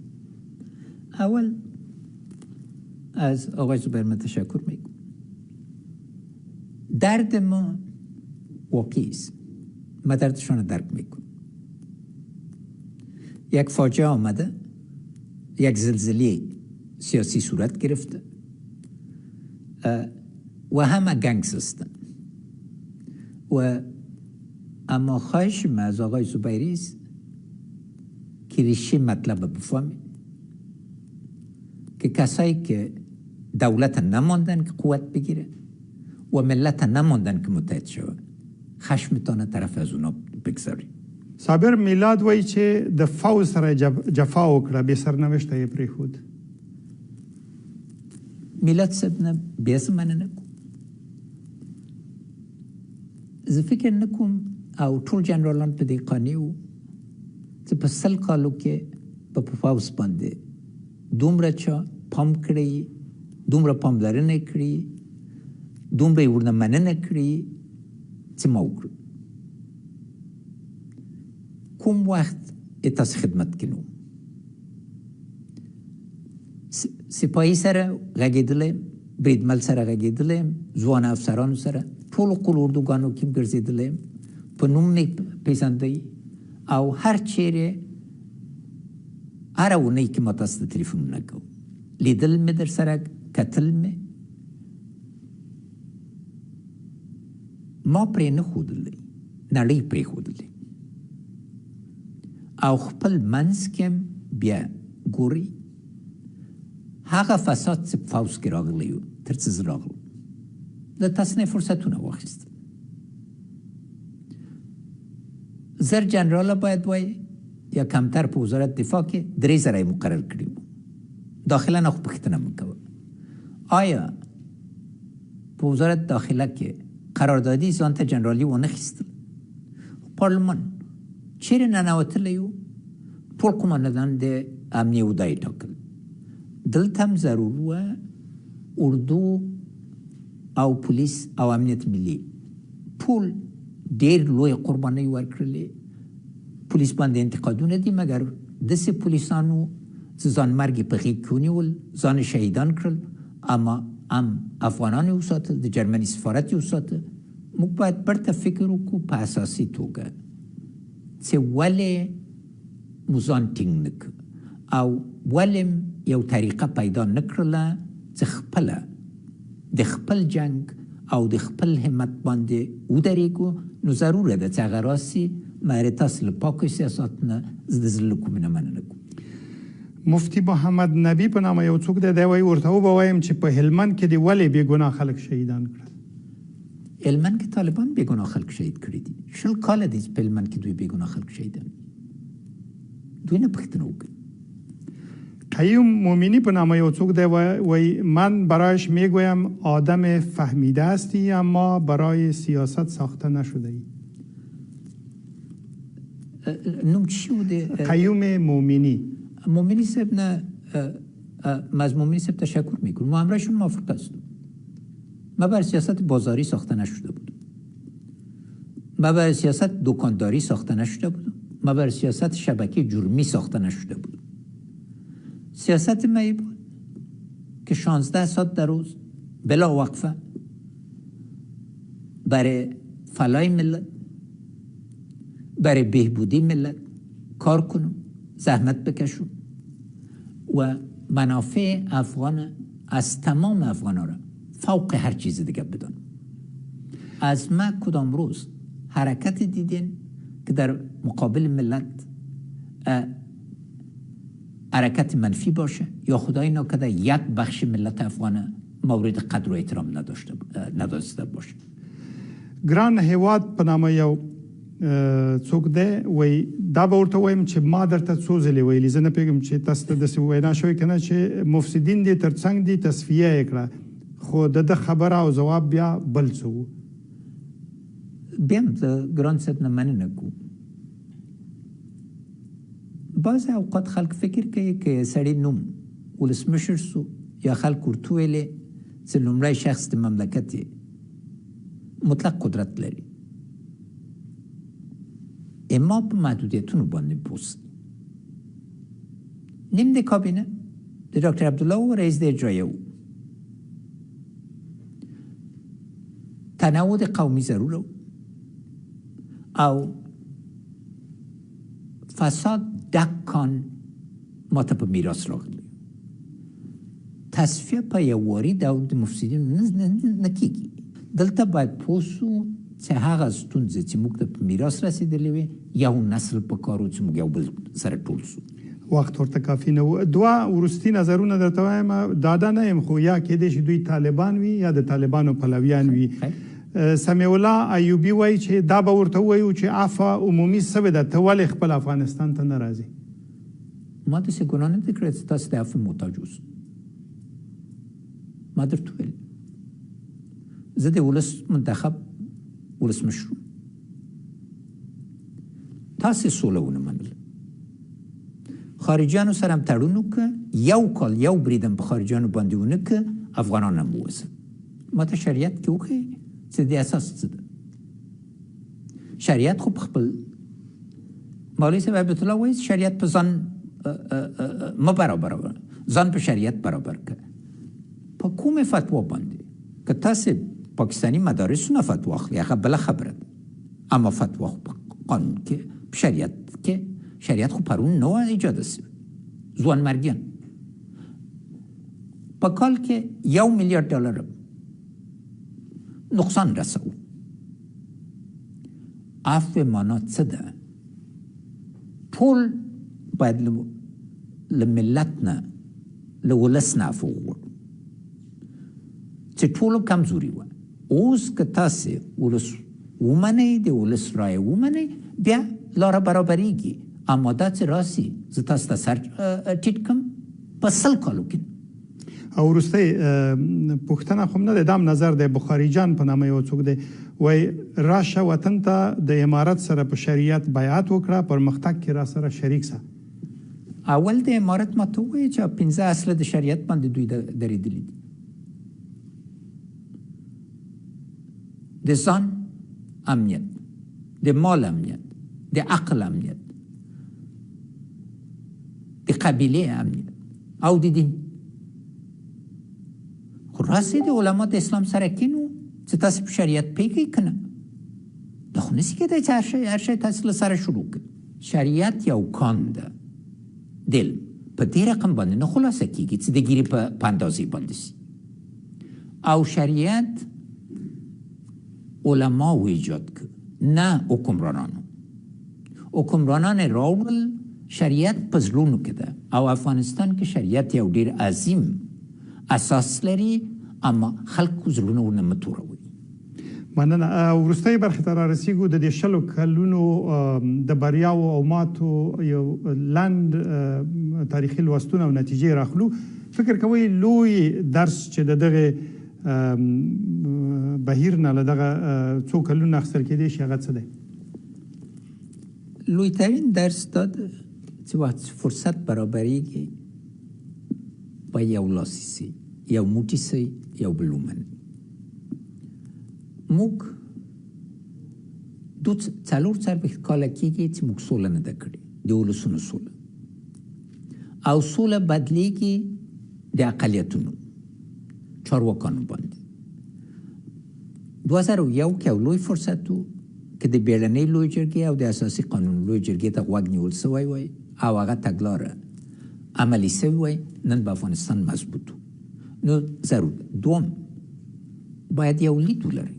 اول از آقای زبیر من تشکر میگم. درد ما واقعی است، ما دردشان رو درک میکنم. یک فاجعه آمده، یک زلزله سیاسی صورت گرفته و همه گنگس هستن و اما خواهش من از آقای زبیری است که ریشه مطلب بفهمید که کسایی که دولت نماندن که قوت بگیره و ملت نماندن که متحد شود، خشمتان طرف از اونا بگذاری. صابر میلاد وایي چې د فوز سره جفا وکړه، بې سرنوشته یې پرېښود. میلاد صاحب نه بیا څه مننه نکوم. زه فکر نه کوم او ټول جنرالان په دې قانع وو چې په 100 کالو کې په فوز باندې دومره چا پام کړی، دومره پاملرنه کړې، دومره یې ورنه مننه کړې چې ما وکړو. کوم وخت تاسو خدمت کې نو سپاهي سره غږېدلی، بریدمل سره غږېدلی، ځوان افسرانو سره ټولو قول اردوګانو کې ګرځېدلی، په نوم مې پېژندی او هر چیرې هره اونۍ کې ما تاسو ته تلیفونونه کوم، لیدل مې در سره، کتل مې. ما پرې نه ښودلی، نړۍ پرېښودلی او خپل منځ کې بیا ګوري هغه فساد چې په فوز کې راغلی و تر څه زه راغلم، د تاسو نه فرصتونه واخیستل. زر جنراله باید وایي یا کمتر په وزارت دفاع کې 3000 یې مقرر کړي وو. داخلا نه خو پوښتنه مې کوله آیا په وزارت داخله کې قراردادي ځان ته جنرالي ونه خیستل. پارلمان چیرې ننوتلی و؟ ټول قماندان د امنیه ودای ټاکل. دلته هم ضرور وه اردو او پولیس او امنیت ملي ټول ډېر لوی قربانۍ ورکړلې. پولیس باندې انتقادونه دي، مګر داسې پولیسانو چې ځانمرګي په غېږ کې ونیول، ځان شهیدان کړل، اما هم افغانان یې وساتل، د جرمني سفارت یې وساته. موږ باید برته فکر وکړو په اساسي توګه چې ولې مو ځان ټینګ نه کړ او ولې یو طریقه پیدا نه کړله چې خپله د خپل جنګ او د خپل همت باندې ودرېږو. نو ضروره ده چې هغه راسي مګر تاسو له پاکو سیاست نه د زړه کوم نه مننه کوو. مفتی محمد نبی په نامه یو څوک دی، دی وایي ورته ووایم چې په هلمند کې دې ولې بې ګناه خلک شهیدان کړل؟ هلمند کې طالبان بې ګناه خلک شهید کړي دي. 20 کاله دي چې په هلمند کې دوی بې ګناه خلک شهیدان دي. دوی نه پوښتنه وکړي. قیوم مومنی په نامه یو څوک دی، وایي من برایش میگویم آدم فهمیده استی اما برای سیاست ساخته نشده ای. نوم چی بوده؟ قیوم مومنی. مومنی صاحب نه من از مومنی صاحب تشکر میکنم. ما همراهشون موافق هستم. ما بر سیاست بازاری ساخته نشده بود. ما بر سیاست دکانداری ساخته نشده بود. ما بر سیاست شبکه جرمی ساخته نشده بود. سیاست ما ای بود که 16 ساعت در روز بلا وقفه برای فلاح ملت، برای بهبودی ملت کار کنم، زحمت بکشم و منافع افغان از تمام افغان ها را فوق هر چیز دیگه بدانم. از ما کدام روز حرکت دیدین که در مقابل ملت حرکت منفی باشه یا خدای نکرده یک بخش ملت افغان مورد قدر و احترام نداشته باشه؟ ګران هیواد په نامه یو څوک دی، وایي دا به ورته وایم چې ما درته څو ځلې ویلي، زه نه پوهېږم چې تاسو ته داسې وینا شوې که نه، چې مفسدین دې تر څنګ دي تصفیه یې کړه، خو د ده خبره او ځواب بیا بل څه و. بیا هم زه ګران صاحب نه مننه کوم. بعض اوقات خلک فکر کوي که سړی نوم ولسمشر سو یا خلک ورته ویلې چې لومړی شخص د مملکت مطلق قدرت لري. اما په محدودیتونو باندې پوست. نیم د کابینه د ډاکټر عبدالله و رئیس د اجرایه و. تنوع د قومي ضروره و او فساد دکان ما ته په میراث راغلی. تصفیه په یوواري ډول د مفسدینو نه کېږي. دلته باید پوه سو چې هغه ستونزې چې موږ ته په میراث رسېدلې وې یو نسل په کار و چې موږ یو بل سره ټول سو. وخت ورته کافي نه و. دوه وروستي نظرونه درته وایم، ډاډه نه یم، خو یا کېدای شي دوی طالبان وي یا د طالبانو پلویان وي. سمیع الله ایوبي وایي چې دا به ورته ووایو چې عفوه عمومي سوې ده، ته ولې خپل افغانستان ته نه راځې؟ ما داسې ګناه نه ده کړې چې تاسو د عفو محتاج اوسئ. ما درته ویل زه د ولس منتخب ولسمشر وم. تاسې سوله ونه منله. خارجیانو سره هم تړون وکړه، یو کال یو بریدم په خارجیانو باندې ونه کړه، افغانان هم ووځل. ما ته شریعت کې وښیئ چې د اساس څه ده. شریعت خو په خپل مولوي صاحب عبدالله وایي شریعت په ځان مه برابروه، ځان په شریعت برابر کړه. په کومې فتوا باندې که تاسې پاکستانی مدارسو نه فتوا اخلي هغه بله خبره ده، اما فتوا خو په قانون کې په شریعت کې شریعت خو پرون نه ایجاد شوی. ځوانمرګیان په کال کې $1 میلیارد نقصان رسو. عفو معنا څه ده؟ ټول باید له ملت نه له ولس نه عفو وغواړو چې ټولو کمزوري وه. اوس که تاسې ولس ومنئ، د ولس رایه ومنئ، بیا لاره برابریږي. اما دا چې راسي زه تاسو ته سر ټیټ کړم په 100 کالو کې. او وروسته پښتنه خو نه د دام نظر د بخاری جان په نامه یو څوک دی وای راشه وطن ته د امارت سره په شریعت بیعت وکړه پر مختک کې را سره شریک سه اول د امارت ماته وایي چې 15 اصل د شریعت باندې دوی درېدلي دي د ځان امنیت د مال امنیت د عقل امنیت د قبیله امنیت او د دین خو راسي د علما د اسلام سره کینو چې تاسو په شریعت پیګی کنه د خو نسی کېدای چې هر شی تاسو له سره شروع کړئ شریعت یو کان ده دل په دې رقم باندې نه خلاصه کیږي چې د ګیري په اندازې باندې سي او شریعت علما و ایجاد کړ نه حکمرانان راوړل شریعت په زړونو کې ده او افغانستان کې شریعت یو ډیر عظیم اساس لري اما خلکو زړونو ورنه متوروي مننه ورسته برخه ته رسیدو د دې شلو کلونو د بریاو او ماتو یو لاند تاریخي لوستونه او نتیجې راخلو فکر کوي لوی درس چې دغه بهیر نه لدغه څو کلونه اخستل کېدی شي هغه څه دی لوی ترین درس داد چې وخت فرصت برابریږي په یو لاسي سي یو موټی سي یو بلومن موږ دوت څلور څلوېښت کاله کېږي چې موږ سوله نه ده کړې د ولسونو سوله او سوله بدلېږي د اقلیتونو چارواکانو باندې 2001 کې یو لوی فرصت و که د بیړنۍ لوی جرګې او د اساسي قانون لوی جرګې ته غوږ نیول سوی وای او هغه تګلاره عملي سوی وای نن به افغانستان مضبوط نو ضرور دوم باید یو لید ولري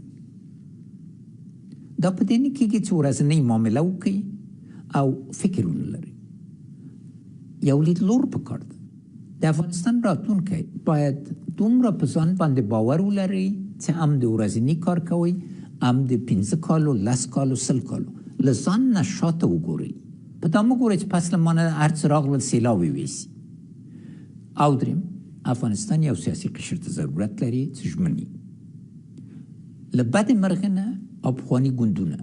دا په دې نه کېږي چې ورځنۍ معامله وکړي او فکر ولري یو لید لور پکار ده د افغانستان راتلونکی باید دومره په ځان باندې باور ولري چې هم د ورځني کار کوي هم د 15 کالو 10 کالو 10 کالو له ځان نه شاته وګوري په دا مو ګوري چې پس له مانه هر څه راغلل سیلاوي ویسي او دریم افغانستان یو سیاسي قشر ته ضرورت لري چې ژمني له بد مرغه نه او پخواني ګوندونه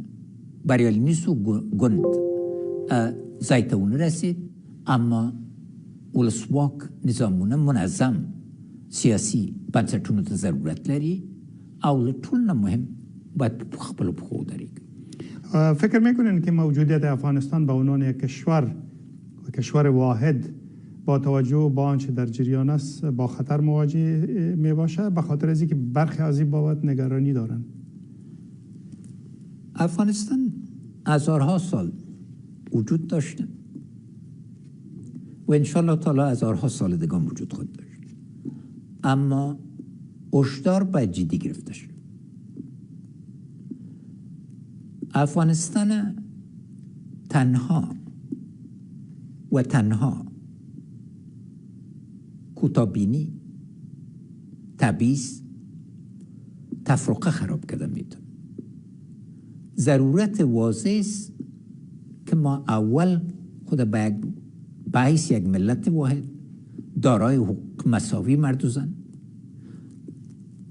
بریالینیسو ګوند ځای ته ونرسید اما ولسواک نظامونه منظم سیاسي بنسټونو ته ضرورت لري او له ټول نه مهم باید په خپلو پښو ودرېږي فکر میکنین که موجودیت افغانستان به عنوان یک کشور واحد با توجه به آنچه در جریان است با خطر مواجه می باشه به خاطر از اینکه برخی از این بابت نگرانی دارن افغانستان هزارها سال وجود داشته و انشالله تعالی هزارها سال دیگه وجود خود داشت اما هشدار باید جدی گرفته شد افغانستان تنها کوتاه‌بینی تبعیض تفرقه خراب کرده میتونه ضرورت واضح است که ما اول خود به حیث یک ملت واحد دارای حقوق مساوی مرد و زن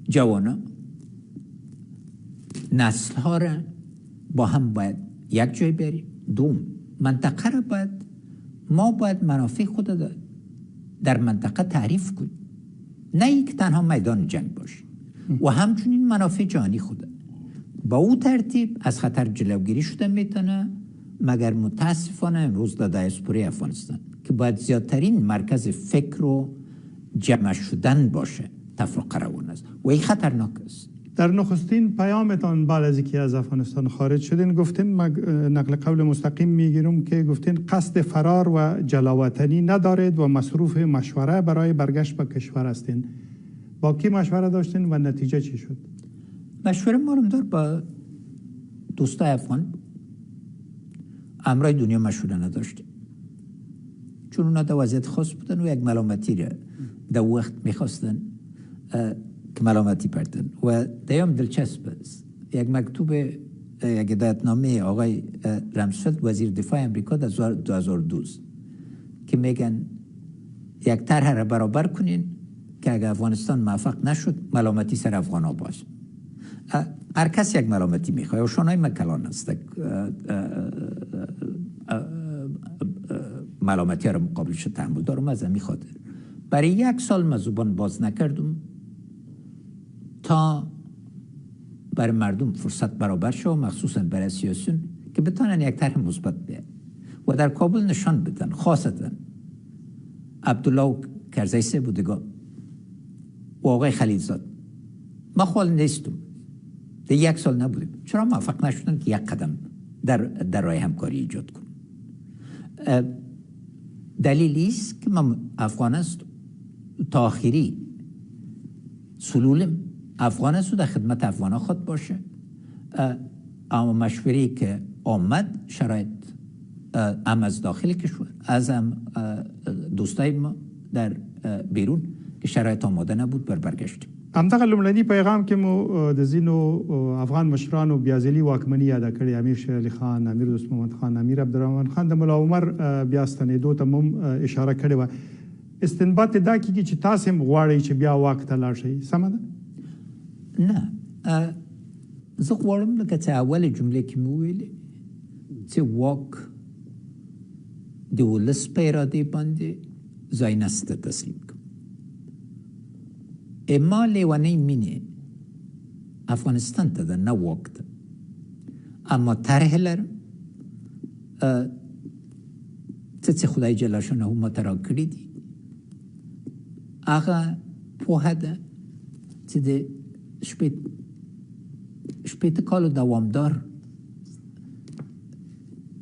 جوانا نسل ها را با هم باید یک جای بریم دوم منطقه را باید منافع خود در منطقه تعریف کنیم نه یک تنها میدان جنگ باشه و همچنین منافع جهانی خود با او ترتیب از خطر جلوگیری شده میتونه مگر متاسفانه امروز در دیاسپورای افغانستان که باید زیادترین مرکز فکر و جمع شدن باشه تفرقه روان است و این خطرناک است. در نخستین پیامتان بعد از اینکه از افغانستان خارج شدین گفتین نقل قول مستقیم میگیرم که گفتین قصد فرار و جلاوطنی ندارید و مصروف مشوره برای برگشت به کشور هستین. با کی مشوره داشتین و نتیجه چی شد؟ مشوره مارمدار با دوستای افغان امرای دنیا مشوره نداشتیم چون اونا در وضعیت خاص بودن و یک ملامتی را در وقت میخواستن که ملامتی پردن و دیام دلچسب است یک مکتوب یک هدایتنامه آقای رمسفلد وزیر دفاع امریکا در 2012 که میگن یک طرح را برابر کنین که اگر افغانستان موفق نشد ملامتی سر افغان ها باشه. هر کس یک ملامتی میخواه و شانای مکلان است ملامتی ها رو مقابلش تحمل دارم. از همین خاطر برای 1 سال من زبان باز نکردم تا برای مردم فرصت برابر شد، مخصوصا برای سیاسیون که بتونن یک طرح مثبت بیارن و در کابل نشان بدن، خاصتا عبدالله و کرزی سه بودگان و آقای خلیلزاد. ما خال نیستم، در 1 سال نبودیم. چرا موفق نشدن که یک قدم در راه همکاری ایجاد کنیم؟ دلیلی است که ما افغان است تا آخری سلولم افغان است و در خدمت افغان خود باشه. اما مشوری که آمد شرایط هم از داخل کشور از هم دوستای ما در بیرون که شرایط آماده نبود برگشتیم. همدغه لومړني پیغام کې مو د ځینو افغان مشرانو بیا ځلي واکمني یاد کړې، امیر شیر علي خان، امیر دوست محمد خان، امیر عبدالرحمن خان، د ملا عمر بیا ستنېدو ته هم اشاره کړې وه. استنباط دا کېږي چې تاسې هم غواړئ چې بیا واک ته لاړ شئ، سمه ده؟ نه، زه غواړم لکه چې اول جملې کې مې وویلې چې واک د ولس په ارادې باندې ځای نسته تسلیم کړم. اما لیوانه مینه افغانستان ته ده، نه واک ته. اما طرح لرم څه خدای جل شانه ما ته راکړي دي، هغه پوهه ده چې د شپېته کالو دوامدار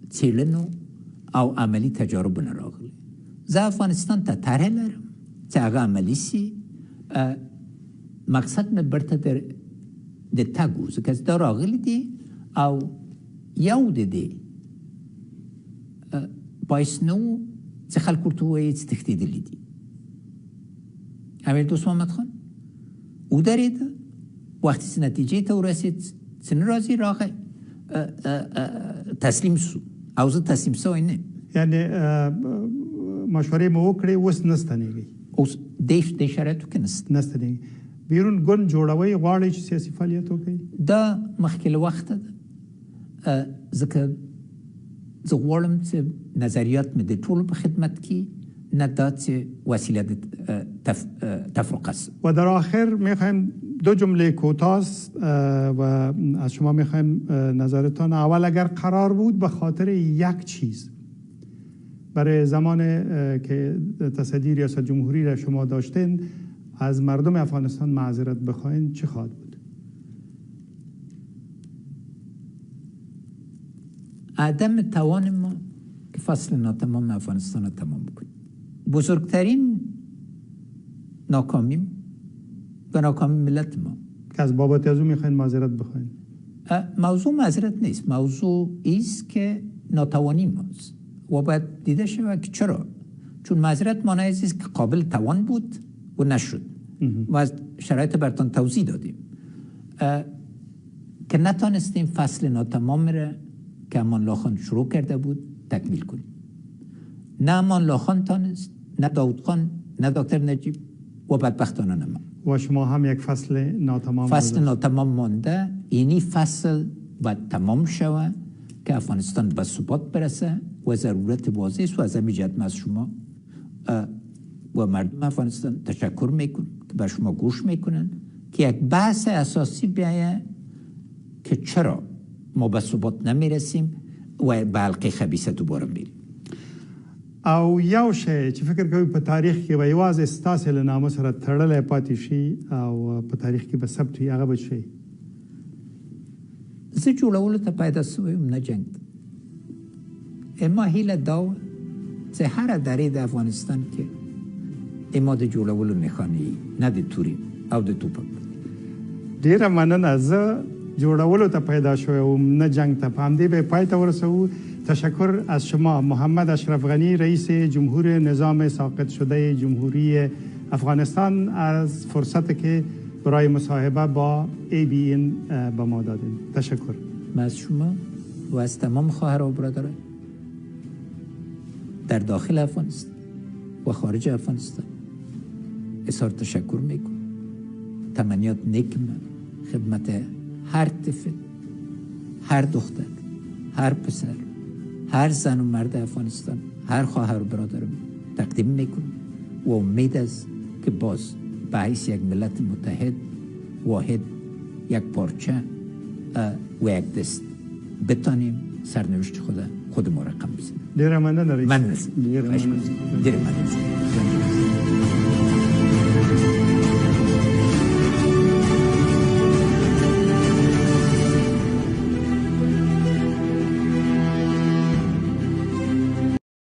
څېړنو او عملی تجارب نه راغلی. زه افغانستان ته طرح لرم چې هغه عملی سي. مقصد مې برته د تګ و، ځکه دا راغلی دي او یو د دې باعث نه و چې خلکو ورته ووایي چې تښتېدلي دي. امیر دوست محمد خان ودرېده، وقتی چې نتیجې ته ورسېد چې نه راځي راغی تسلیم سو او زه تسلیم سوی نه. یعنې مشورې مو وکړې، اوس نه ستنېږئ؟ اوس د شرایطو کې نه ستنېږئ. بیرون ګوند جوړوئ، غواړئ چې سیاسي فعالیت وکړئ؟ دا مخکې له وخته ده، ځکه زه غواړم چې نظریات مې د ټولو په خدمت کې، نه دا چې وسیله د تفرقه است. و در آخر میخوایم 2 جمله کوتاست و از شما میخوایم نظرتان. اول اگر قرار بود به خاطر یک چیز برای زمان که تصدی ریاست جمهوری را شما داشتین از مردم افغانستان معذرت بخواین، چه خواهد بود؟ عدم توان ما که فصل ناتمام افغانستان را تمام بکنیم. بزرگترین ناکامیم و ناکامی ملت ما که از بابت از اون میخواین معذرت بخواین. موضوع معذرت نیست، موضوع ایست که ناتوانی ماست و باید دیده شود که چرا. چون معذرت معنی است که قابل توان بود و نشد و از شرایط برتان توضیح دادیم که نتانستیم فصل ناتمام را که امان الله خان شروع کرده بود تکمیل کنیم. نه امان الله خان تانست، نه داود خان، نه دکتر نجیب و بدبختانه نه ما. و شما هم یک فصل ناتمام مانده. اینی فصل باید تمام شود که افغانستان به ثبات برسه و ضرورت واضح است. و از همین جهت از شما و مردم افغانستان تشکر میکنم که به شما گوش میکنن که یک بحث اساسی بیایه که چرا ما به ثبات نمیرسیم و به حلقه خبیثه دوباره میریم. او یو شی چې فکر کوي په تاریخ کې به یوازې ستاسې له نامه سره تړلی پاتې شي او په تاریخ کې به ثبت وي، هغه به شي؟ زه جوړولو ته پیدا شوی یم، نه جنګ. اما هیله دا وه چې هره درې د افغانستان کې اما د جوړولو نښانې وي، نه د تورې او د توپک. ډېره مننه. زه جوړولو ته پیدا شوی وم، نه جنگ ته. په همدې به پای ته ورسوو. تشکر از شما محمد اشرف غنی، رئیس جمهور نظام ساقط شده جمهوری افغانستان، از فرصت که برای مصاحبه با ABN به ما دادین. تشکر. من از شما و از تمام خواهر و برادران در داخل افغانستان و خارج افغانستان اظهار تشکر میکنم. تمنیات نیکم خدمت هر طفل، هر دختر، هر پسر، هر زن و مرد افغانستان، هر خواهر و برادرم تقدیم میکنم و امید است که باز به حیث یک ملت متحد، واحد، یک پارچه و یک دست بتانیم سرنوشت خود ما رقم بزنیم. ډیره مننه رئیس. مننه.